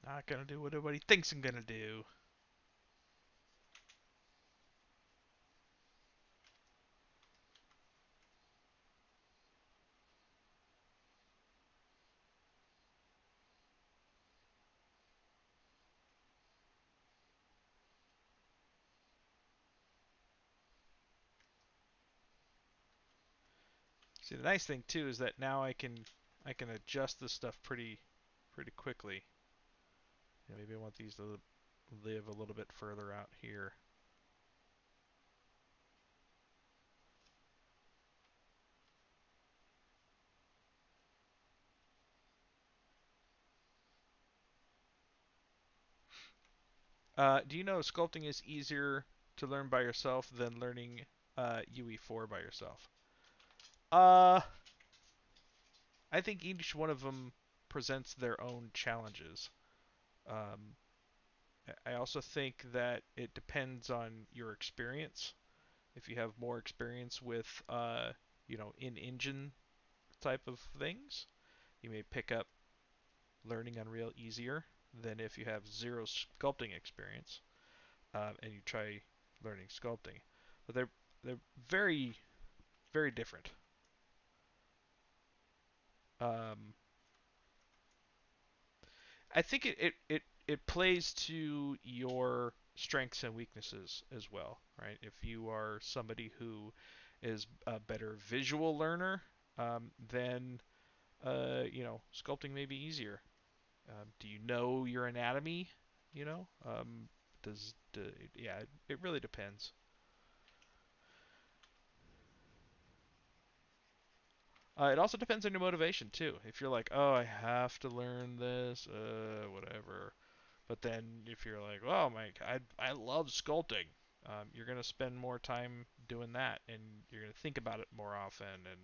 Not gonna do what everybody thinks I'm gonna do. See, the nice thing too is that now I can adjust this stuff pretty quickly. Maybe I want these to live a little bit further out here. Do you know sculpting is easier to learn by yourself than learning UE4 by yourself? Uh, I think each one of them presents their own challenges. Um, I also think that it depends on your experience. If you have more experience with, in-engine type of things, you may pick up learning Unreal easier than if you have zero sculpting experience and you try learning sculpting. But they're very very different. Um, I think it plays to your strengths and weaknesses as well, right? If you are somebody who is a better visual learner, then sculpting may be easier. Do you know your anatomy? You know, yeah, it really depends. It also depends on your motivation too. If you're like, oh, I have to learn this, whatever. But then if you're like, oh my, I love sculpting, you're gonna spend more time doing that, and you're gonna think about it more often, and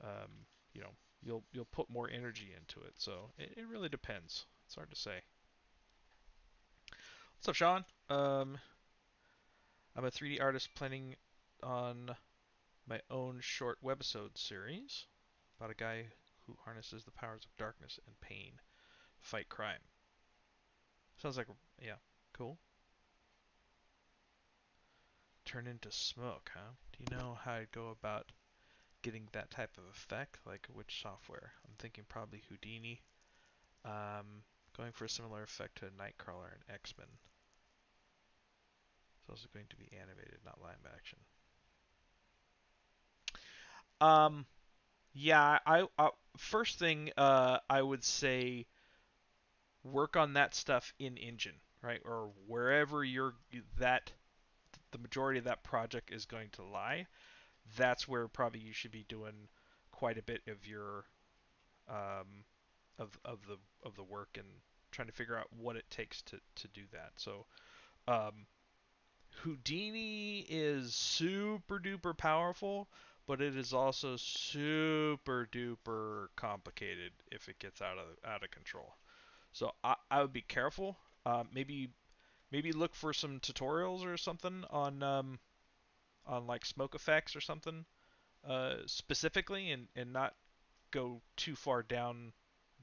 um, you know, you'll put more energy into it. So it really depends. It's hard to say. What's up, Sean? I'm a 3D artist planning on my own short webisode series about a guy who harnesses the powers of darkness and pain, fight crime. Sounds like, yeah, cool. Turn into smoke, huh? Do you know how I'd go about getting that type of effect? Like which software? I'm thinking probably Houdini. Um, Going for a similar effect to Nightcrawler and X-Men. It's also going to be animated, not live action. Um, yeah, first thing I would say work on that stuff in engine, right? Or wherever that the majority of that project is going to lie. That's where probably you should be doing quite a bit of your um, of the work and trying to figure out what it takes to do that. So um, Houdini is super duper powerful, but it is also super duper complicated if it gets out of control. So I would be careful. Maybe look for some tutorials or something on like smoke effects or something specifically, and not go too far down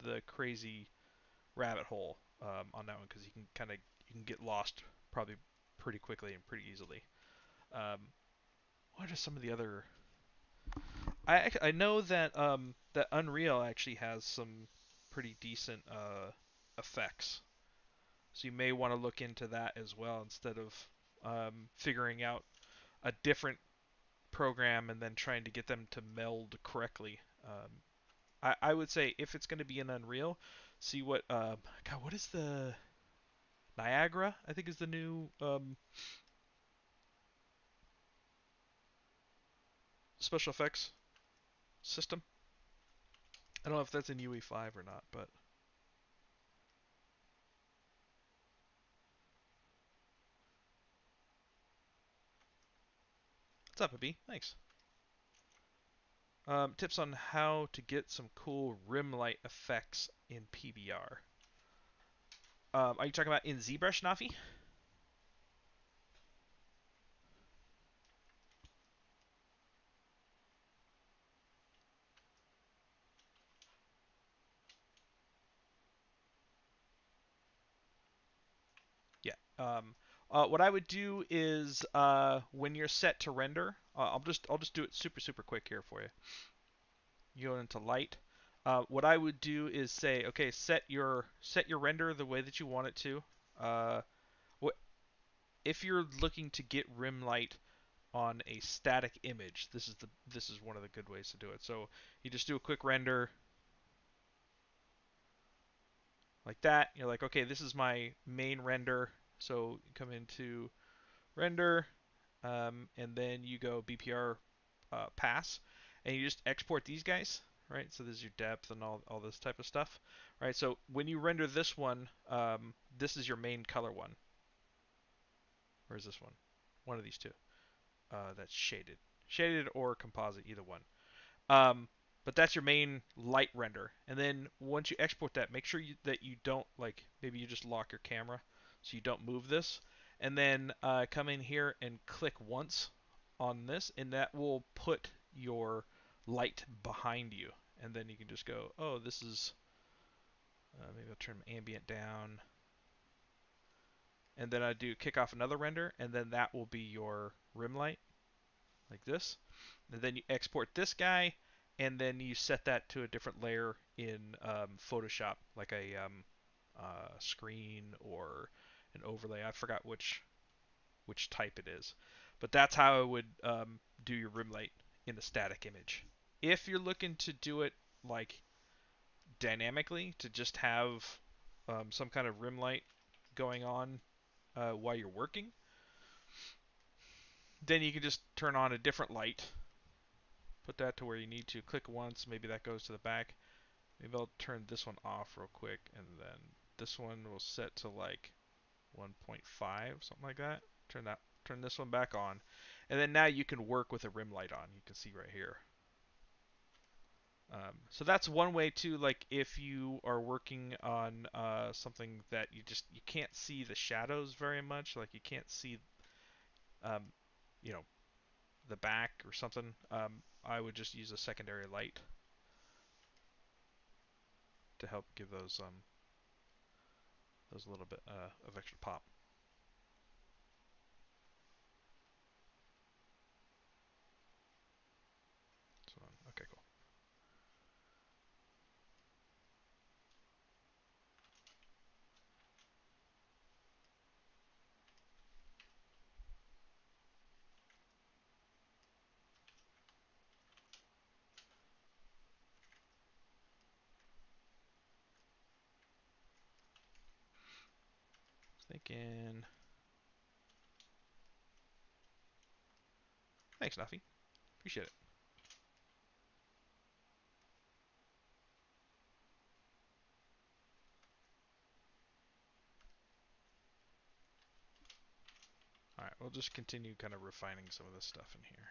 the crazy rabbit hole on that one, because you can get lost probably pretty quickly and pretty easily. Um, what are some of the other? I know that that Unreal actually has some pretty decent effects, so you may want to look into that as well instead of figuring out a different program and then trying to get them to meld correctly. I would say if it's going to be in Unreal, see what God, what is the Niagara? I think is the new special effects system. I don't know if that's in UE5 or not, but what's up, Abby? Thanks. Tips on how to get some cool rim light effects in PBR. Are you talking about in ZBrush, Nafi? Yeah. What I would do is when you're set to render, I'll just do it super quick here for you. You go into light. What I would do is say, okay, set your render the way that you want it to. What if you're looking to get rim light on a static image? This is one of the good ways to do it. So you just do a quick render like that. You're like, okay, this is my main render. So you come into render, and then you go BPR pass, and you just export these guys, right? So this is your depth and all this type of stuff, right? So when you render this one, this is your main color one. Or is this one? One of these two. That's shaded or composite, either one. Um, but that's your main light render. And then once you export that, make sure that you don't, like, maybe you just lock your camera so you don't move this. And then come in here and click once on this, and that will put your light behind you. And then you can just go, oh, this is, maybe I'll turn ambient down. And then I do kick off another render, and then that will be your rim light, like this. And then you export this guy, and then you set that to a different layer in Photoshop, like a screen or an overlay. I forgot which type it is, but that's how I would do your rim light in a static image. If you're looking to do it like dynamically, to just have some kind of rim light going on while you're working, then you can just turn on a different light, put that to where you need to, click once, maybe that goes to the back. Maybe I'll turn this one off real quick, and then this one will set to like 1.5, something like that. Turn this one back on, and then now you can work with a rim light on. You can see right here. So that's one way too. Like if you are working on something that you can't see the shadows very much, like you can't see, um, you know, the back or something. I would just use a secondary light to help give those a little bit of extra pop. So okay, cool. Thinking. Thanks, Nuffy. Appreciate it. we'll just continue kind of refining some of this stuff in here.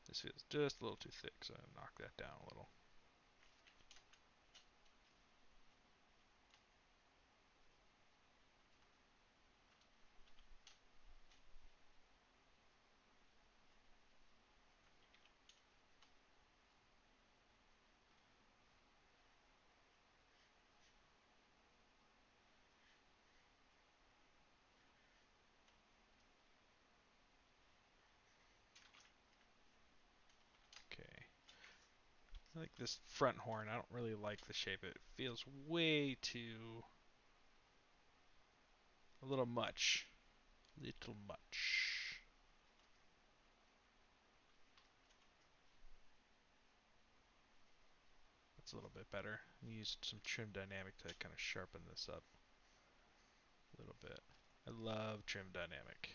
This feels just a little too thick, so I'm going to knock that down a little. Okay. I like this front horn. I don't really like the shape. It feels way too... a little much. Little much. That's a little bit better. Use some trim dynamic to kind of sharpen this up a little bit. I love trim dynamic.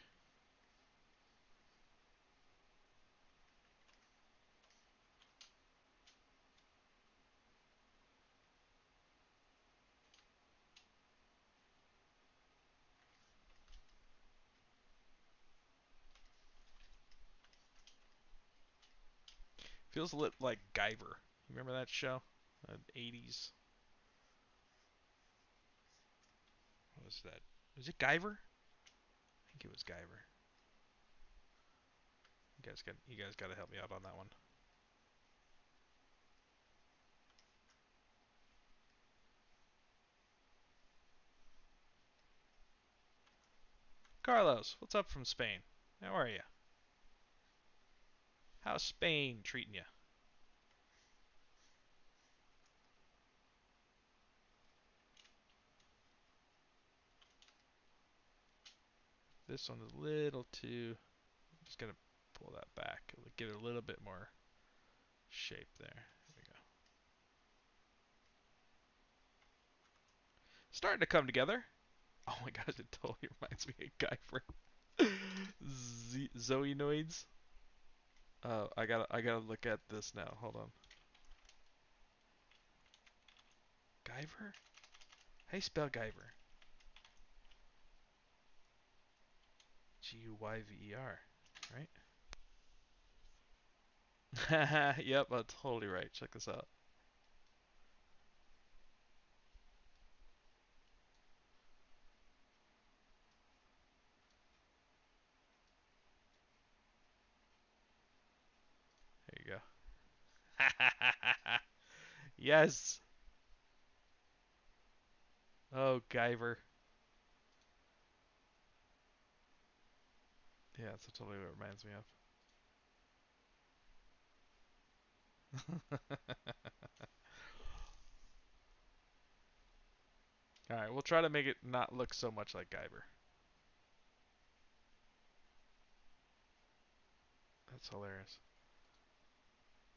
Feels a little like Guyver. You remember that show? 80s. What was that? Was it Guyver? I think it was Guyver. You guys got to help me out on that one. Carlos, what's up from Spain? How are you? How's Spain treating you? This one's a little too... I'm just going to pull that back. Give it a little bit more shape there. There we go. Starting to come together. Oh my gosh, it totally reminds me of Guyver. Zoenoids. I gotta look at this now. Hold on. Guyver? How you spell Guyver? Guyver, right? Yep, I'm totally right. Check this out. There you go. Yes. Oh, Guyver. Yeah, that's totally what it reminds me of. Alright, we'll try to make it not look so much like Guyver. That's hilarious.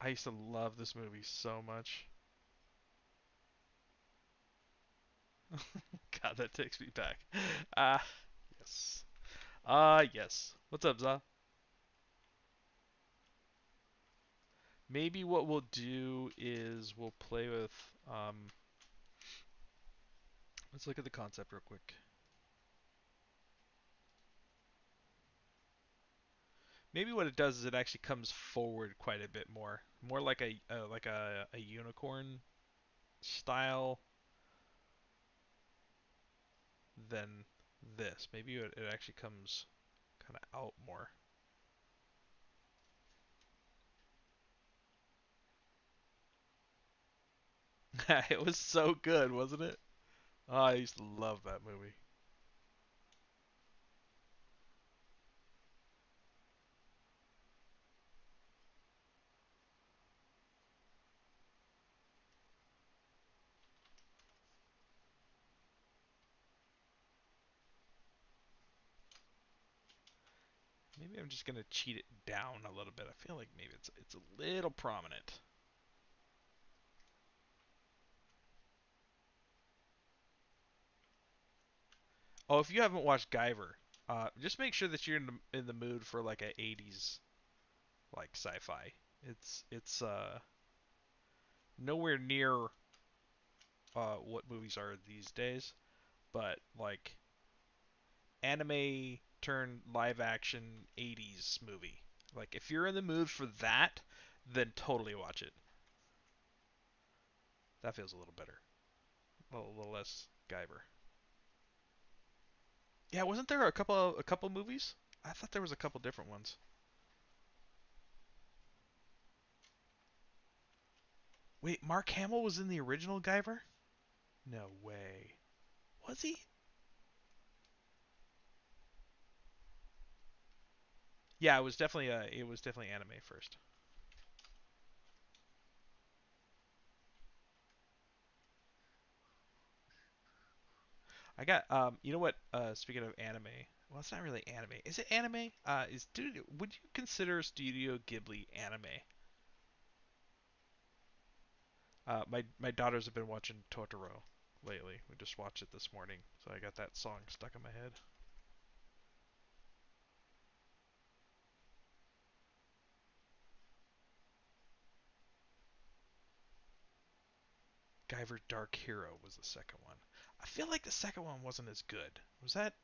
I used to love this movie so much. God, that takes me back. Ah, yes. Ah, yes. What's up, Za? Maybe what we'll do is we'll play with, let's look at the concept real quick. Maybe what it does is it actually comes forward quite a bit more. More like a unicorn style than this. Maybe it actually comes kind of out more. It was so good, wasn't it? Oh, I used to love that movie. Maybe I'm just gonna cheat it down a little bit. I feel like maybe it's a little prominent. Oh, if you haven't watched Guyver, just make sure that you're in the mood for like a 80s like sci-fi. It's nowhere near what movies are these days, but like anime turned live action 80s movie. Like if you're in the mood for that, then totally watch it. That feels a little better. A little less Guyver. Yeah, wasn't there a couple movies? I thought there was a couple different ones. Wait, Mark Hamill was in the original Guyver? No way. Was he? Yeah, it was definitely anime first. I got you know what? Speaking of anime, well, it's not really anime. Is it anime? Would you consider Studio Ghibli anime? My daughters have been watching Totoro lately. We just watched it this morning, so I got that song stuck in my head. Guyver Dark Hero was the second one. I feel like the second one wasn't as good. Was that?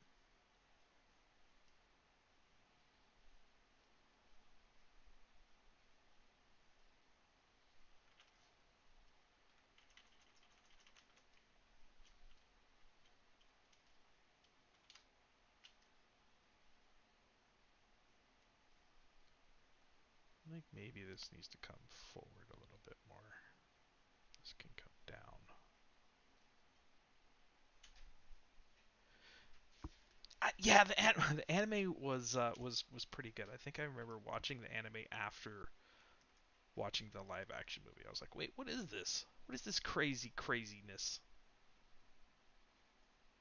I think maybe this needs to come forward a little bit more. This can come down. Yeah, the anime was pretty good. I think I remember watching the anime after watching the live action movie. I was like, wait, what is this? What is this crazy craziness?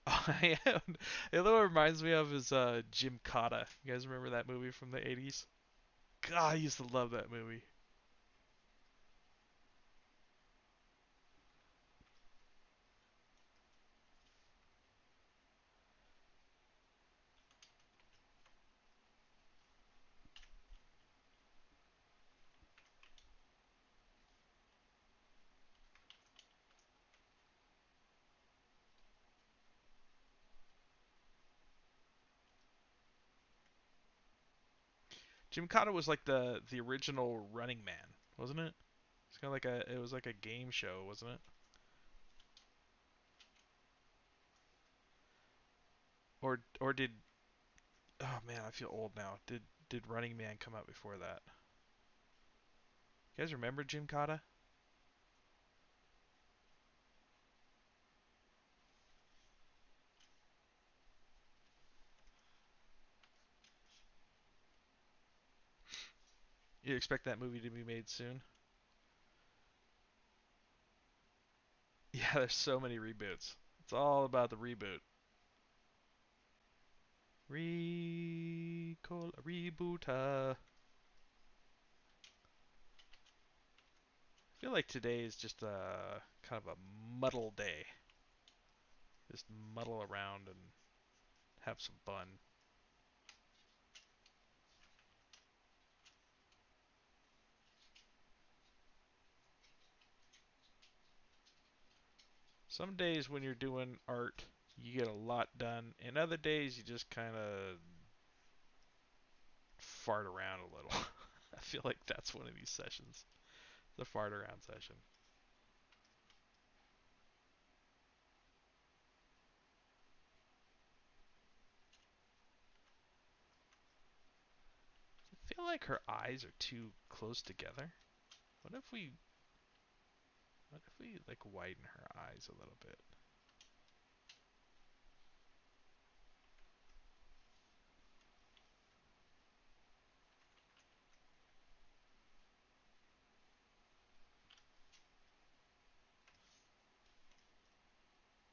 I am. The other one reminds me of is Jim Cotta. You guys remember that movie from the 80s? God, I used to love that movie. Jim Cotta was like the original Running Man, wasn't it? It's kind of like it was like a game show, wasn't it? Or did oh man, I feel old now. Did Running Man come out before that? You guys remember Jim Cotta? You expect that movie to be made soon? Yeah, there's so many reboots. It's all about the reboot. Recall reboota. I feel like today is just a kind of a muddle day. Just muddle around and have some fun. Some days when you're doing art, you get a lot done, and other days you just kind of fart around a little. I feel like that's one of these sessions. The fart around session. I feel like her eyes are too close together. What if we like widen her eyes a little bit?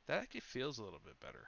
That actually feels a little bit better.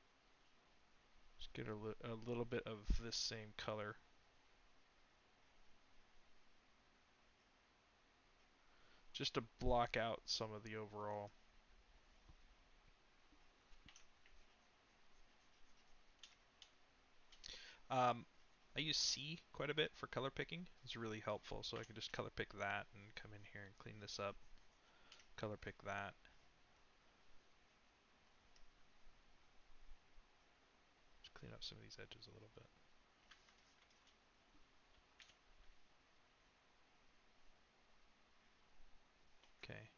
Get a little bit of this same color. Just to block out some of the overall. I use C quite a bit for color picking. It's really helpful, so I can just color pick that and come in here and clean this up. Color pick that. Just clean up some of these edges a little bit. Okay,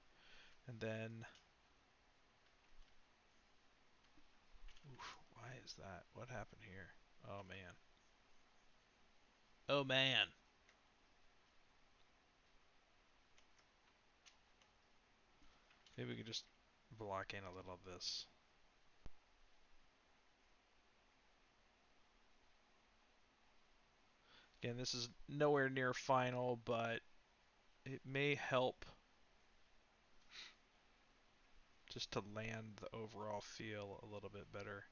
and then, oof, why is that? What happened here? Oh man. Oh man. Maybe we could just block in a little of this. Again, this is nowhere near final, but it may help just to land the overall feel a little bit better.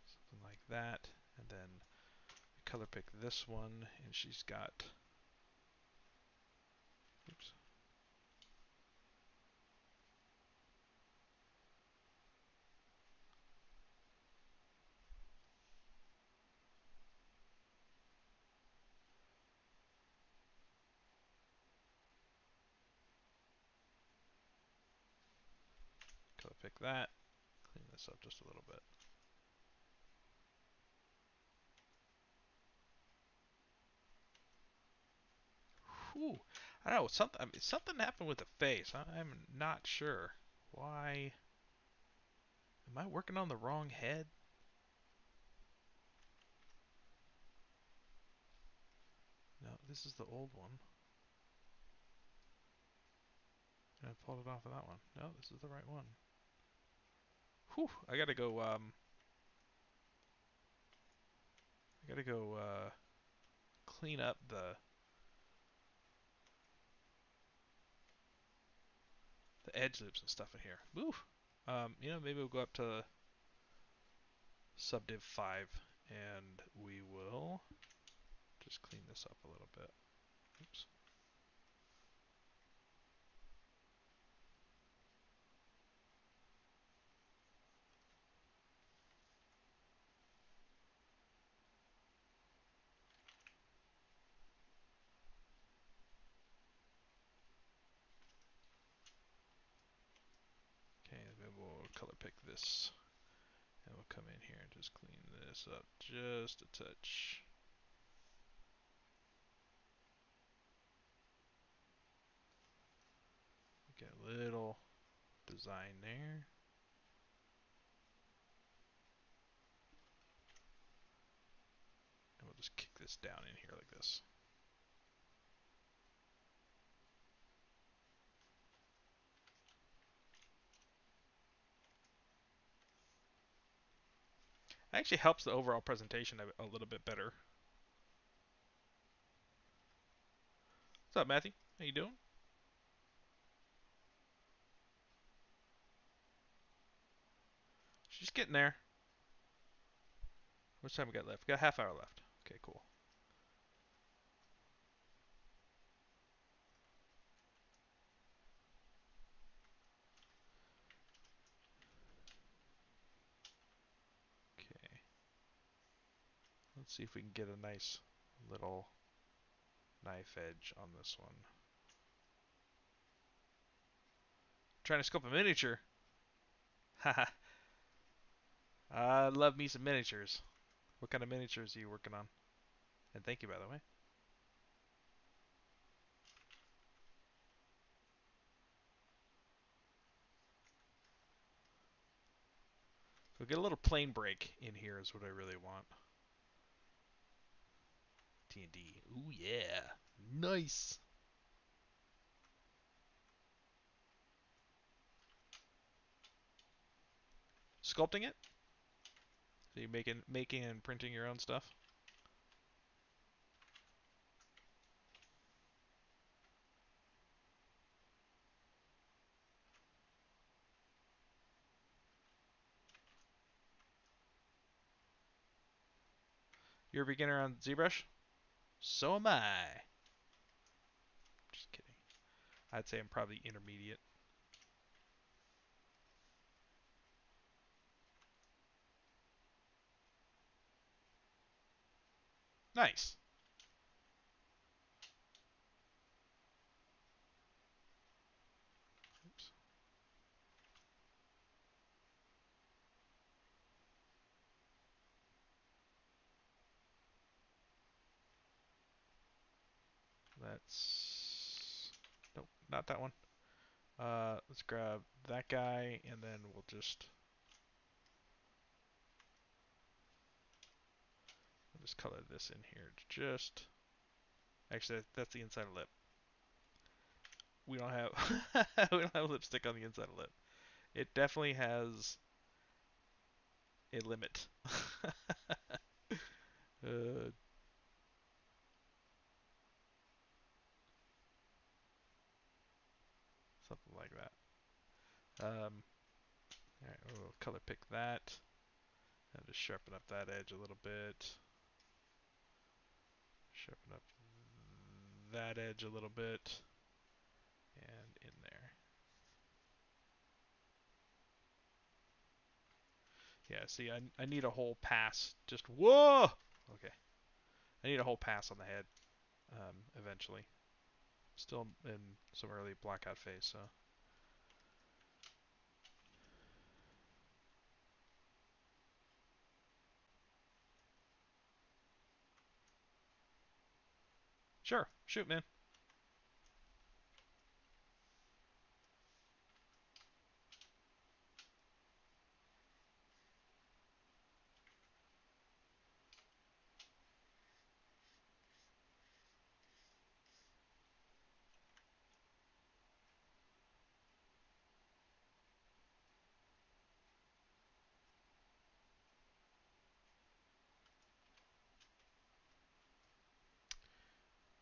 Something like that. And then color pick this one, and she's got, oops. Color pick that. Clean this up just a little bit. Whew. I don't know, something happened with the face. I'm not sure. Why? Am I working on the wrong head? No, this is the old one. And I pulled it off of that one. No, this is the right one. Whew. I gotta go clean up the edge loops and stuff in here. Woo. Maybe we'll go up to subdiv 5 and we will just clean this up a little bit. Oops. Okay, then we'll color pick this. And we'll come in here and just clean this up just a touch. Get a little design there. And we'll just kick this down in here like this. It actually helps the overall presentation a little bit better. What's up, Matthew? How you doing? She's getting there. How much time we got left? We got a half hour left. Okay, cool. Okay. Let's see if we can get a nice little knife edge on this one. Trying to sculpt a miniature. Haha. I love me some miniatures. What kind of miniatures are you working on? And thank you, by the way. So get a little plane break in here is what I really want. T&D. Ooh, yeah. Nice. Sculpting it? So you making and printing your own stuff? You're a beginner on ZBrush? So am I. Just kidding. I'd say I'm probably intermediate. Nice. Oops. That's... Nope, not that one. Let's grab that guy, and then we'll just color this in here. Just actually, that's the inside of lip. We don't have we don't have lipstick on the inside of lip. It definitely has a limit. uh, Something like that. All right, we'll color pick that, and just sharpen up that edge a little bit. Sharpen up that edge a little bit, and in there. Yeah, see, I need a whole pass. Just whoa. Okay, I need a whole pass on the head eventually. Still in some early blackout phase, so. Sure, shoot, man.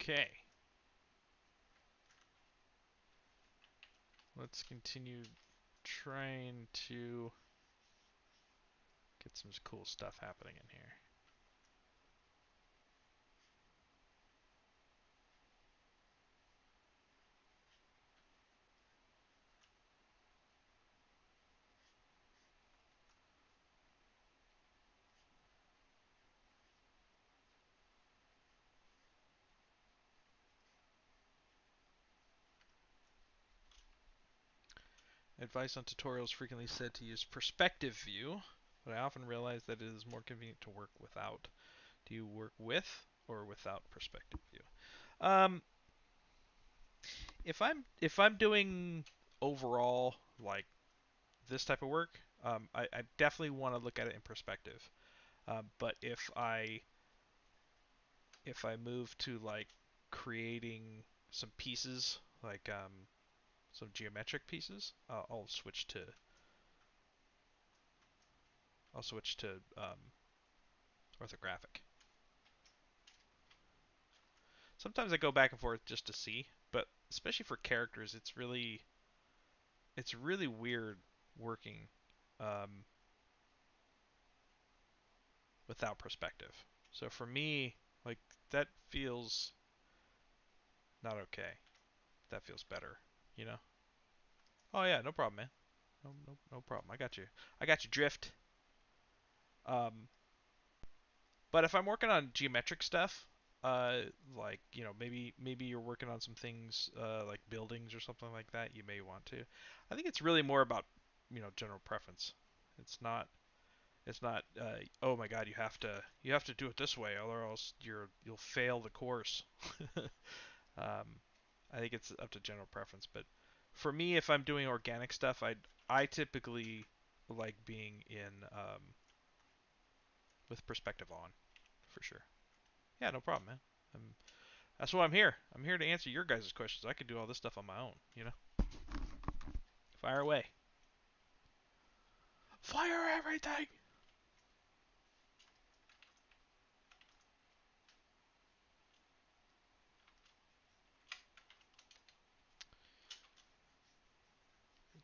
Okay. Let's continue trying to get some cool stuff happening in here. Advice on tutorials frequently said to use perspective view, but I often realize that it is more convenient to work without. Do you work with or without perspective view? Um, if I'm doing overall like this type of work, I definitely want to look at it in perspective. But if I move to like creating some pieces, like some geometric pieces, I'll switch to orthographic. Sometimes I go back and forth just to see, but especially for characters, it's really weird working um, without perspective. So for me, like that feels not okay. That feels better, you know? Oh yeah, no problem, man. No problem. I got you drift. Um, but if I'm working on geometric stuff, uh, like maybe you're working on some things like buildings or something like that, you may want to. I think it's really more about general preference. It's not oh my God, you have to do it this way or else you'll fail the course. um, I think it's up to general preference, but for me, if I'm doing organic stuff, I typically like being in with perspective on, for sure. Yeah, no problem, man. That's why I'm here. I'm here to answer your guys' questions. I could do all this stuff on my own. Fire away. Fire everything.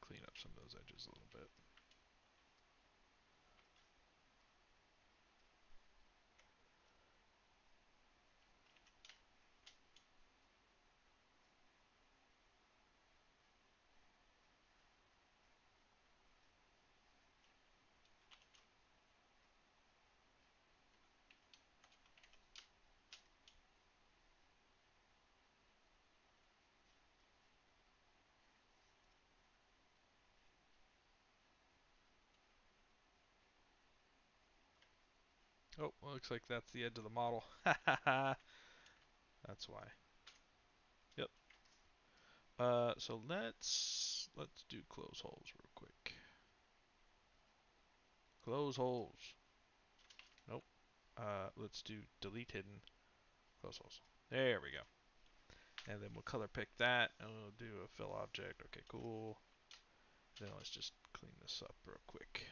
Clean up some of those edges a little bit. Oh, well, looks like that's the edge of the model. Ha ha ha. That's why. Yep. So let's do close holes real quick. Close holes. Nope. Let's do delete hidden. Close holes. There we go. And then we'll color pick that, and we'll do a fill object. Okay, cool. Then let's just clean this up real quick.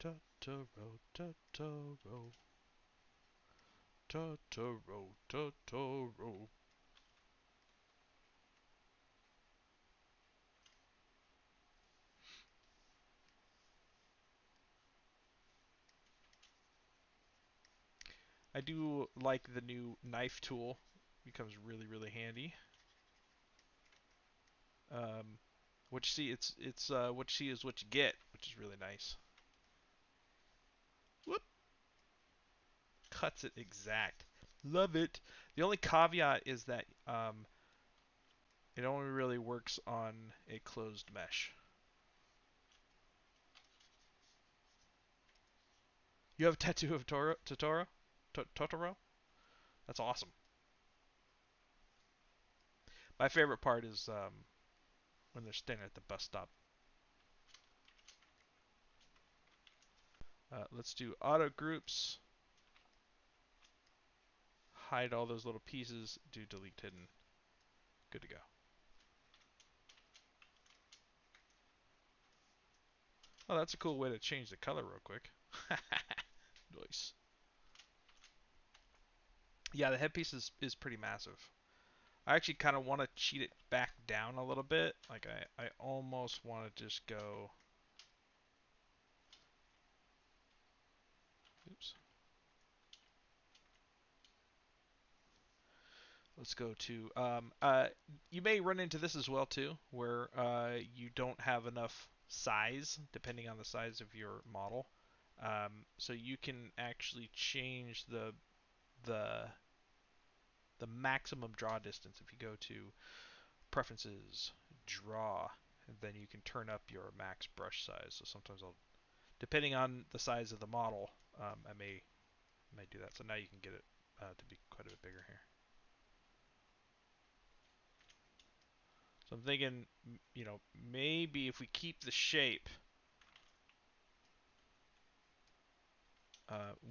Totoro, Totoro, Totoro, Totoro. I do like the new knife tool. It becomes really, really handy. Um, what you see, it's what you see is what you get, which is really nice. Whoop, cuts it exact. Love it. The only caveat is that it only really works on a closed mesh. You have a tattoo of Totoro? That's awesome. My favorite part is when they're standing at the bus stop. Let's do auto groups. Hide all those little pieces. Do delete hidden. Good to go. Oh, that's a cool way to change the color real quick. Nice. Yeah, the headpiece is pretty massive. I actually kind of want to cheat it back down a little bit. Like I almost want to just go. Oops. Let's go to. You may run into this as well too, where you don't have enough size, depending on the size of your model. So you can actually change the the maximum draw distance if you go to preferences, draw, and then you can turn up your max brush size. So sometimes I'll, depending on the size of the model, I may do that. So now you can get it to be quite a bit bigger here. So I'm thinking, maybe if we keep the shape,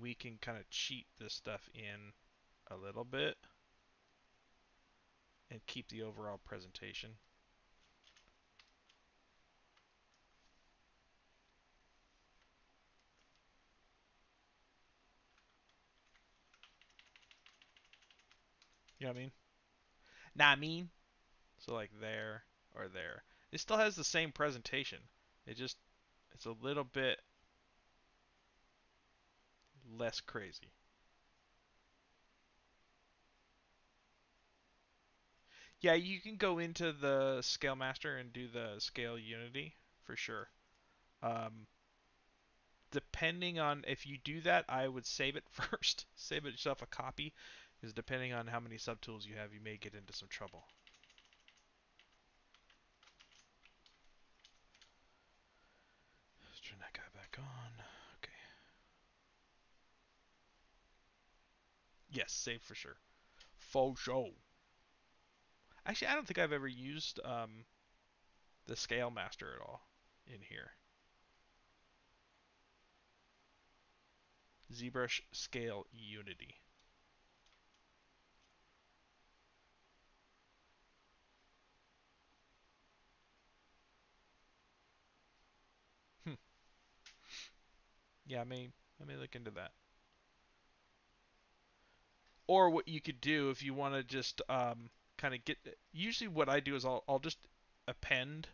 we can kind of cheat this stuff in a little bit and keep the overall presentation. You know what I mean? Nah, I mean. So like there or there. It still has the same presentation. It's a little bit less crazy. Yeah, you can go into the Scale Master and do the Scale Unity for sure. Um, Depending on if you do that, I would save it first. Save it yourself a copy, because depending on how many subtools you have, you may get into some trouble. Let's turn that guy back on. Okay. Yes, save for sure. Faux show. Actually, I don't think I've ever used the Scale Master at all in here. ZBrush Scale Unity. Hmm. Yeah, I may look into that. Or what you could do if you want to just kind of get. Usually, what I do is I'll just append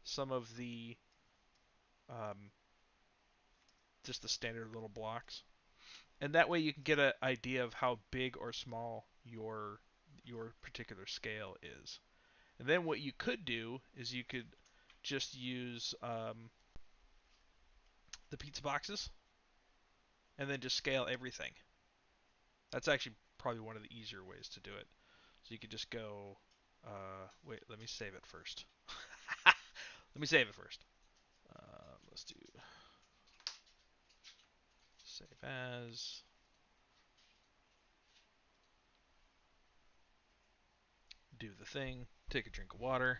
some of the um, just the standard little blocks, and that way you can get an idea of how big or small your particular scale is. And then what you could do is you could just use the pizza boxes and then just scale everything. That's actually probably one of the easier ways to do it. So you could just go. Wait, let me save it first. Let me save it first. Let's do Save as. Do the thing. Take a drink of water.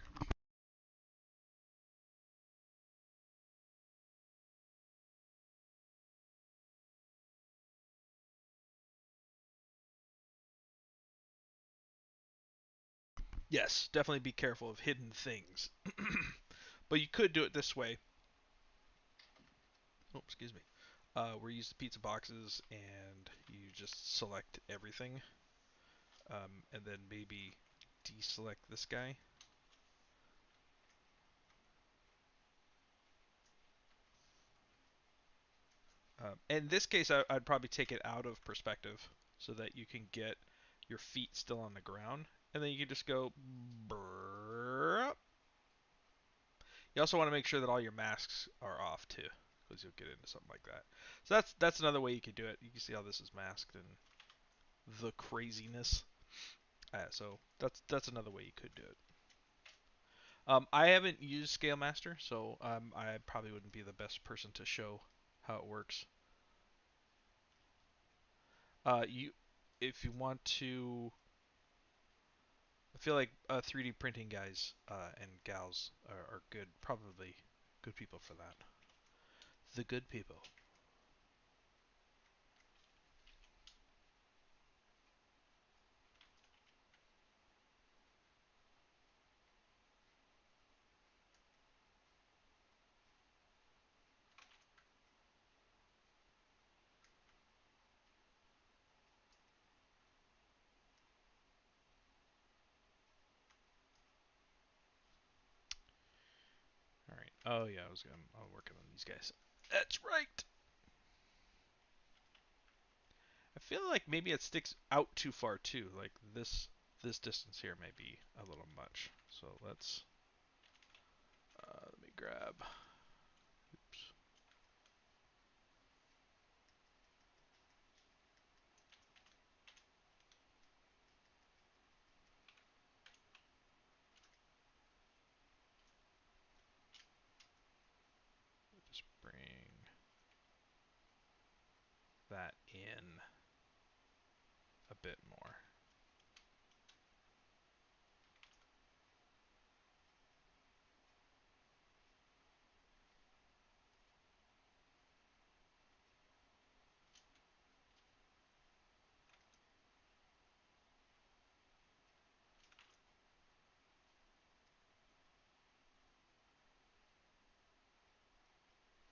Yes, definitely be careful of hidden things. But you could do it this way. Oh, excuse me. Where you use the pizza boxes and you just select everything, and then maybe deselect this guy. In this case, I'd probably take it out of perspective so that you can get your feet still on the ground, and then you can just go. Brrrr. You also want to make sure that all your masks are off too, because you'll get into something like that. So that's another way you could do it. You can see how this is masked and the craziness. So that's another way you could do it. I haven't used Scale Master, so I probably wouldn't be the best person to show how it works. You, if you want to, I feel like 3D printing guys and gals are good, probably good people for that. The good people. All right. Oh yeah, I'm working on these guys. That's right. I feel like maybe it sticks out too far too. Like this distance here may be a little much. So let me grab. Oops. Just bring that in a bit more.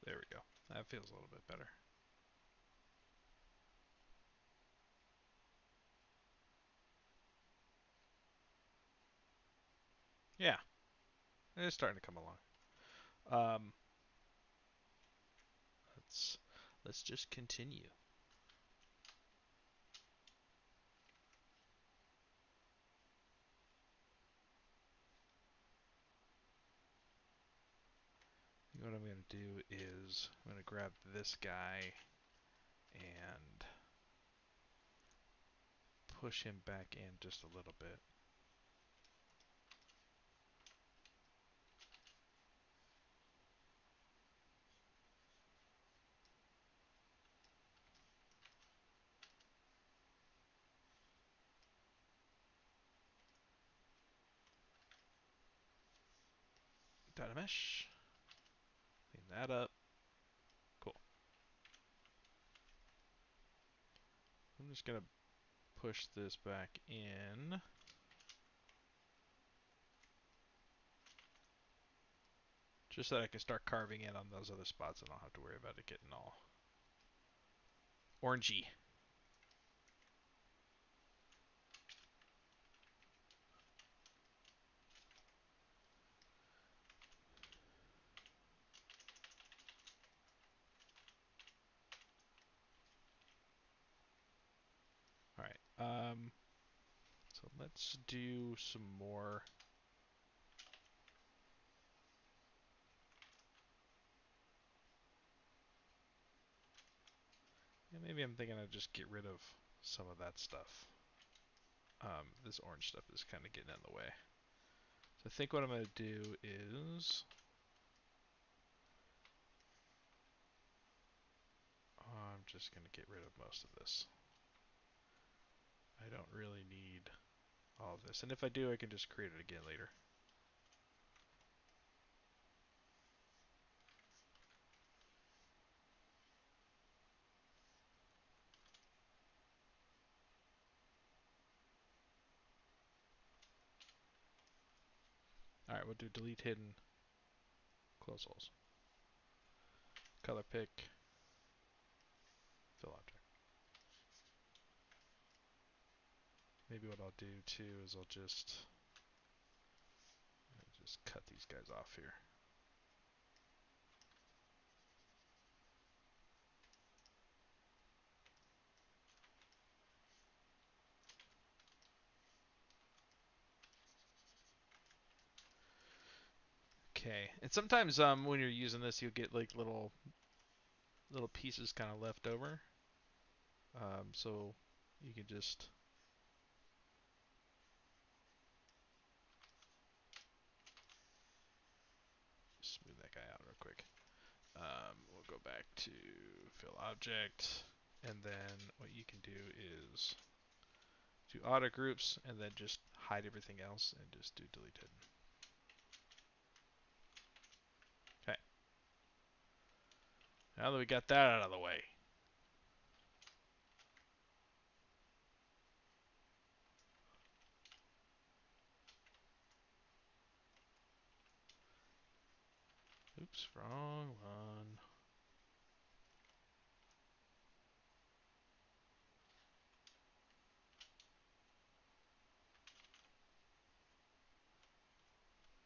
There we go. That feels a little bit better. Yeah, it's starting to come along. Um, let's let's just continue. What I'm going to do is I'm going to grab this guy and push him back in just a little bit. Data mesh. Clean that up. Cool. I'm just going to push this back in. Just so that I can start carving in on those other spots and I don't have to worry about it getting all orangey. Alright, so let's do some more. Yeah, maybe I'm thinking I'd just get rid of some of that stuff. This orange stuff is kind of getting in the way. So I think what I'm going to do is I'm just going to get rid of most of this. I don't really need all of this. And if I do, I can just create it again later. Alright, we'll do delete hidden, close holes. Color pick, fill object. Maybe what I'll do too is I'll just cut these guys off here. Okay, and sometimes when you're using this, you'll get like little pieces kind of left over. So you can just smooth that guy out real quick. We'll go back to fill object, and then what you can do is do auto groups, and then just hide everything else, and just do delete hidden. Okay. Now that we got that out of the way, oops, wrong one.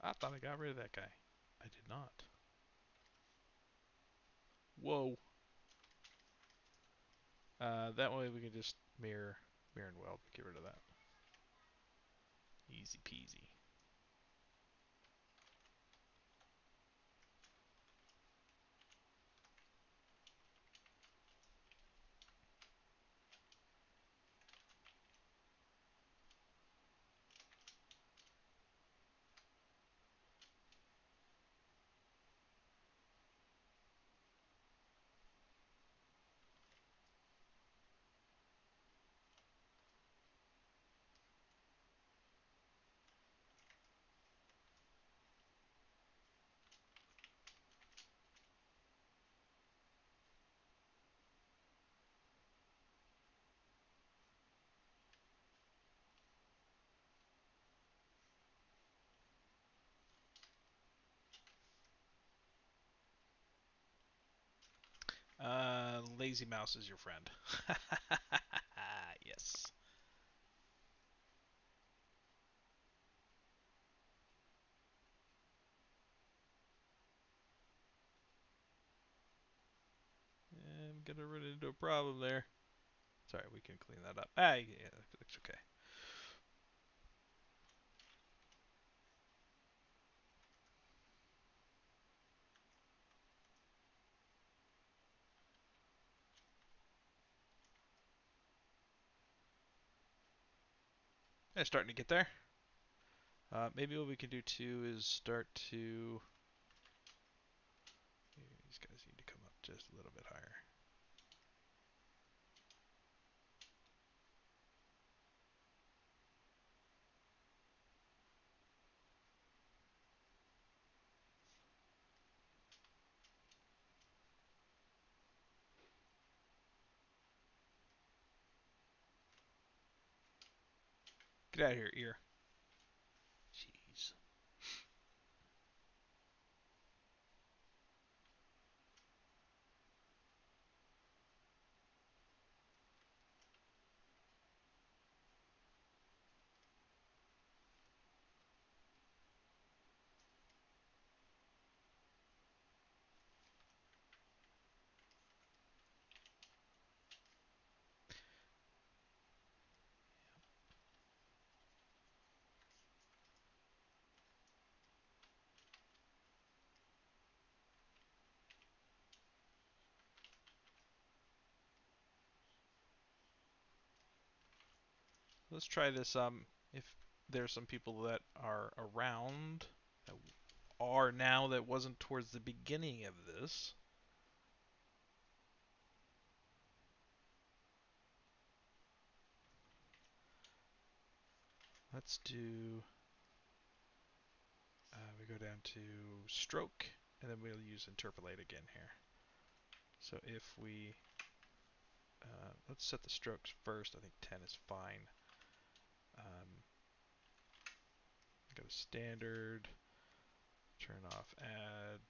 I thought I got rid of that guy. I did not. Whoa. That way we can just mirror and weld. Get rid of that. Easy peasy. Lazy mouse is your friend. Yes. I'm gonna run into a problem there. Sorry, we can clean that up. Ah, yeah, looks okay. Yeah, starting to get there. Maybe what we can do too is start to. These guys need to come up just a little bit higher. Get out of here, ear. Jeez. Let's try this. If there's some people that are around that are now that wasn't towards the beginning of this. Let's do, we go down to stroke, and then we'll use interpolate again here. So if we, let's set the strokes first. I think 10 is fine. Go to standard, turn off add.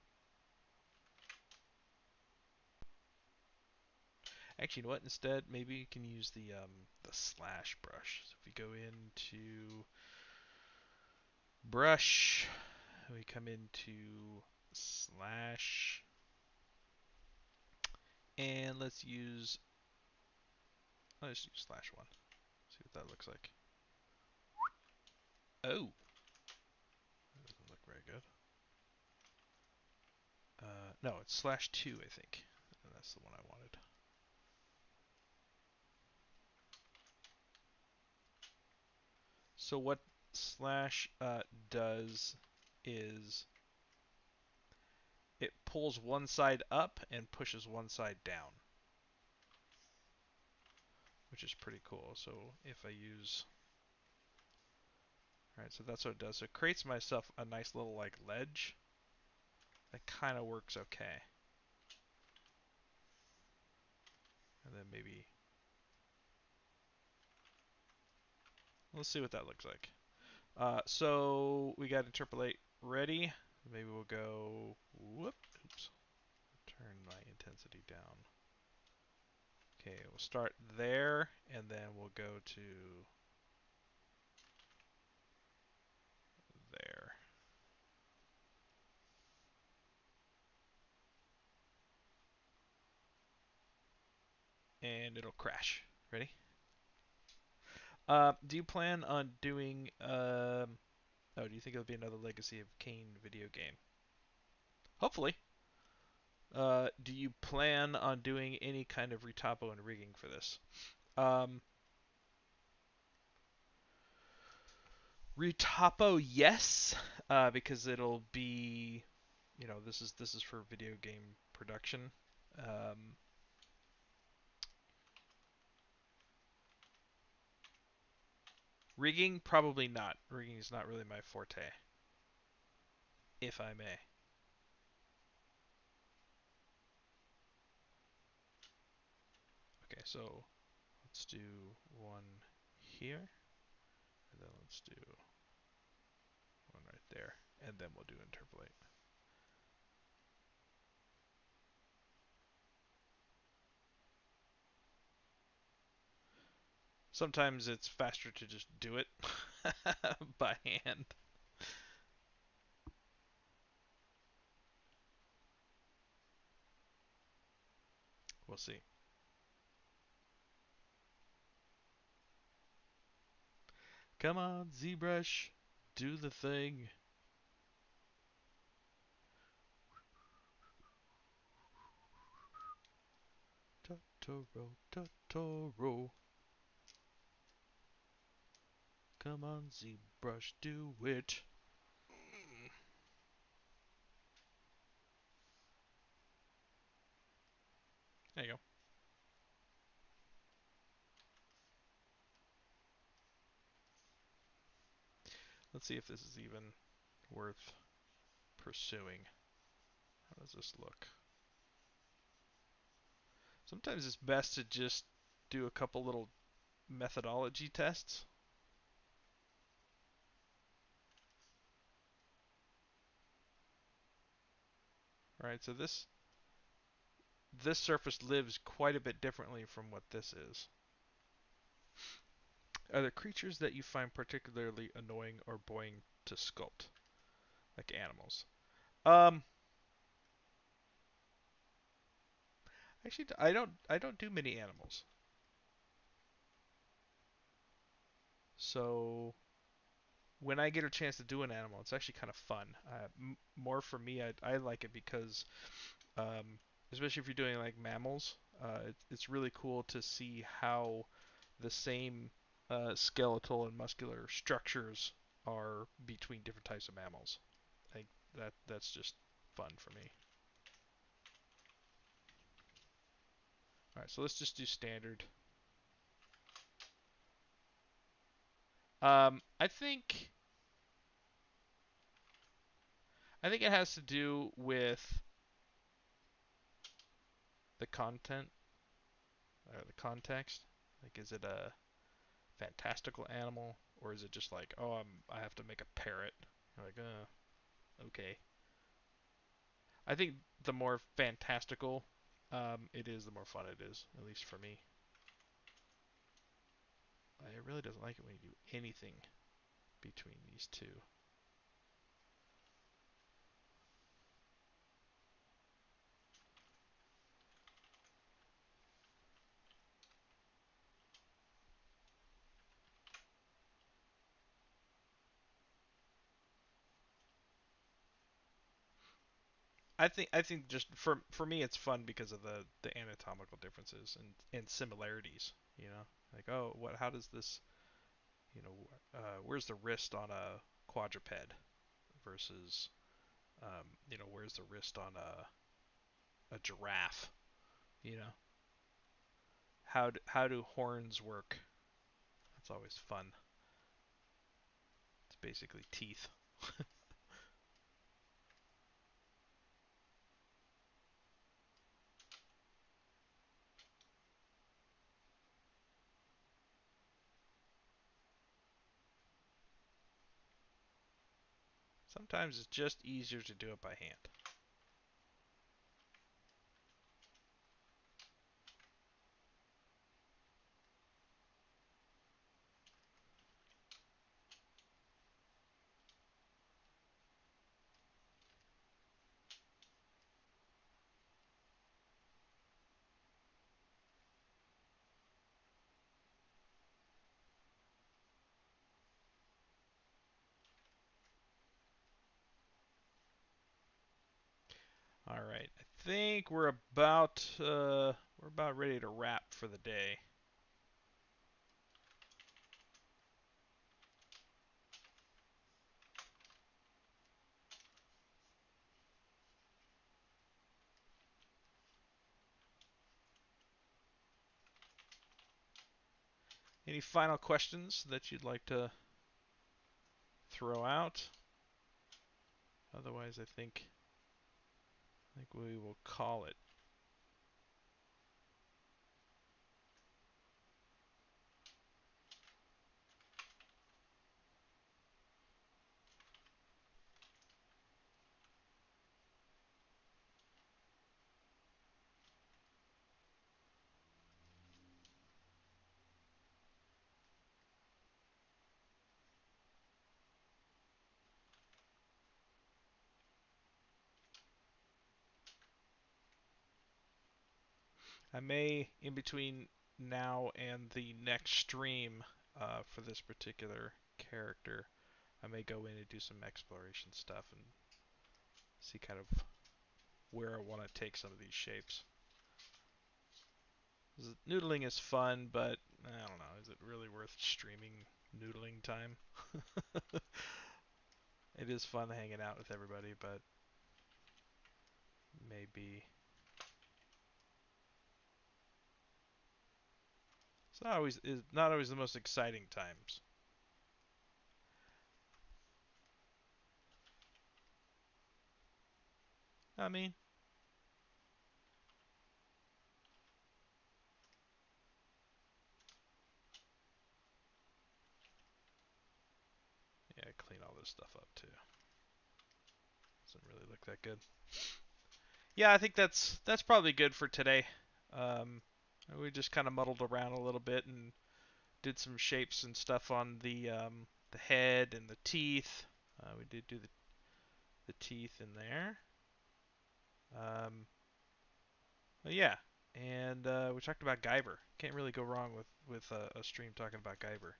Actually, you know what? Instead, maybe you can use the slash brush. So if we go into brush, we come into slash, and let's use slash one. See what that looks like. Oh, that doesn't look very good. No, it's slash two, I think. That's the one I wanted. So what slash does is it pulls one side up and pushes one side down, which is pretty cool. So if I use, all right, so that's what it does. So it creates myself a nice little like ledge that kind of works okay. And then maybe, let's see what that looks like. So we got interpolate ready. Maybe we'll go, oops, turn my intensity down. Okay, we'll start there, and then we'll go to there. And it'll crash. Ready? Do you plan on doing, oh, do you think it'll be another Legacy of Kain video game? Hopefully. Do you plan on doing any kind of retopo and rigging for this? Um, Retopo, yes, because it'll be, this is for video game production. Um, Rigging, probably not. Rigging is not really my forte, if I may. Okay, so let's do one here, and then let's do one right there, and then we'll do interpolate. Sometimes it's faster to just do it by hand. We'll see. Come on, ZBrush, do the thing. Totoro, Totoro. Come on, ZBrush, do it. There you go. Let's see if this is even worth pursuing. How does this look? Sometimes it's best to just do a couple little methodology tests. All right, so this surface lives quite a bit differently from what this is. Are there creatures that you find particularly annoying or boring to sculpt, like animals? Um, Actually, I don't do many animals. So when I get a chance to do an animal, it's actually kind of fun. More for me, I like it because, um, especially if you're doing like mammals, it's really cool to see how the same skeletal and muscular structures are between different types of mammals. I think that's just fun for me. All right, so let's just do standard. I think it has to do with the content or the context. Like, is it a fantastical animal, or is it just like, oh, I have to make a parrot? You're like, okay. I think the more fantastical it is, the more fun it is, at least for me. It really doesn't like it when you do anything between these two. I think just for me it's fun because of the anatomical differences and similarities. You know, like, oh, what, how does this, where's the wrist on a quadruped versus where's the wrist on a giraffe? You know, how do horns work? That's always fun. It's basically teeth. Sometimes it's just easier to do it by hand. All right, I think we're about ready to wrap for the day. Any final questions that you'd like to throw out? Otherwise, I think we will call it. I may, in between now and the next stream for this particular character, I may go in and do some exploration stuff and see kind of where I want to take some of these shapes. Noodling is fun, but I don't know. Is it really worth streaming noodling time? It is fun hanging out with everybody, but maybe it's not always the most exciting times. I mean, yeah, clean all this stuff up too. Doesn't really look that good. Yeah, I think that's probably good for today. Um, we just kind of muddled around a little bit and did some shapes and stuff on the head and the teeth. We did do the teeth in there. Um, yeah, and we talked about Guyver. Can't really go wrong with a stream talking about Guyver.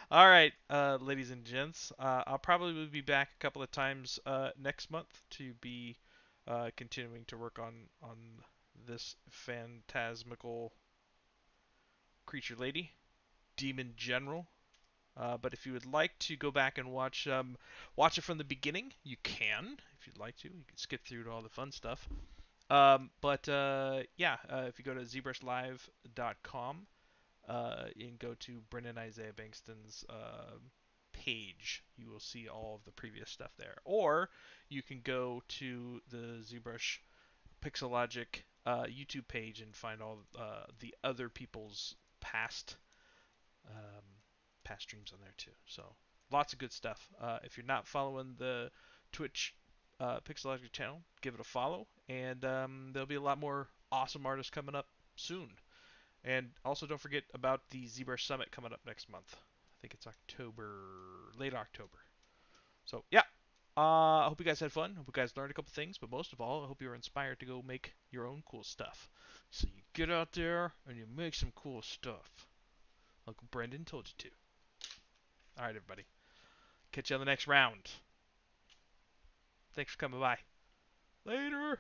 All right, ladies and gents, I'll probably be back a couple of times next month to be continuing to work on this phantasmical creature lady, demon general. But if you would like to go back and watch it from the beginning, you can. If you'd like to, you can skip through to all the fun stuff. But yeah, if you go to zbrushlive.com, and go to Brendan Isaiah Bengston's page. You will see all of the previous stuff there. Or you can go to the ZBrush Pixologic YouTube page and find all the other people's um, past streams on there too. So lots of good stuff. If you're not following the Twitch Pixologic channel, give it a follow, and there'll be a lot more awesome artists coming up soon. And also don't forget about the ZBrush Summit coming up next month. I think it's late October. So yeah, I hope you guys had fun. Hope you guys learned a couple things, but most of all, I hope you were inspired to go make your own cool stuff. So you get out there and you make some cool stuff, like Brendon told you to. All right, everybody. Catch you on the next round. Thanks for coming by. Later.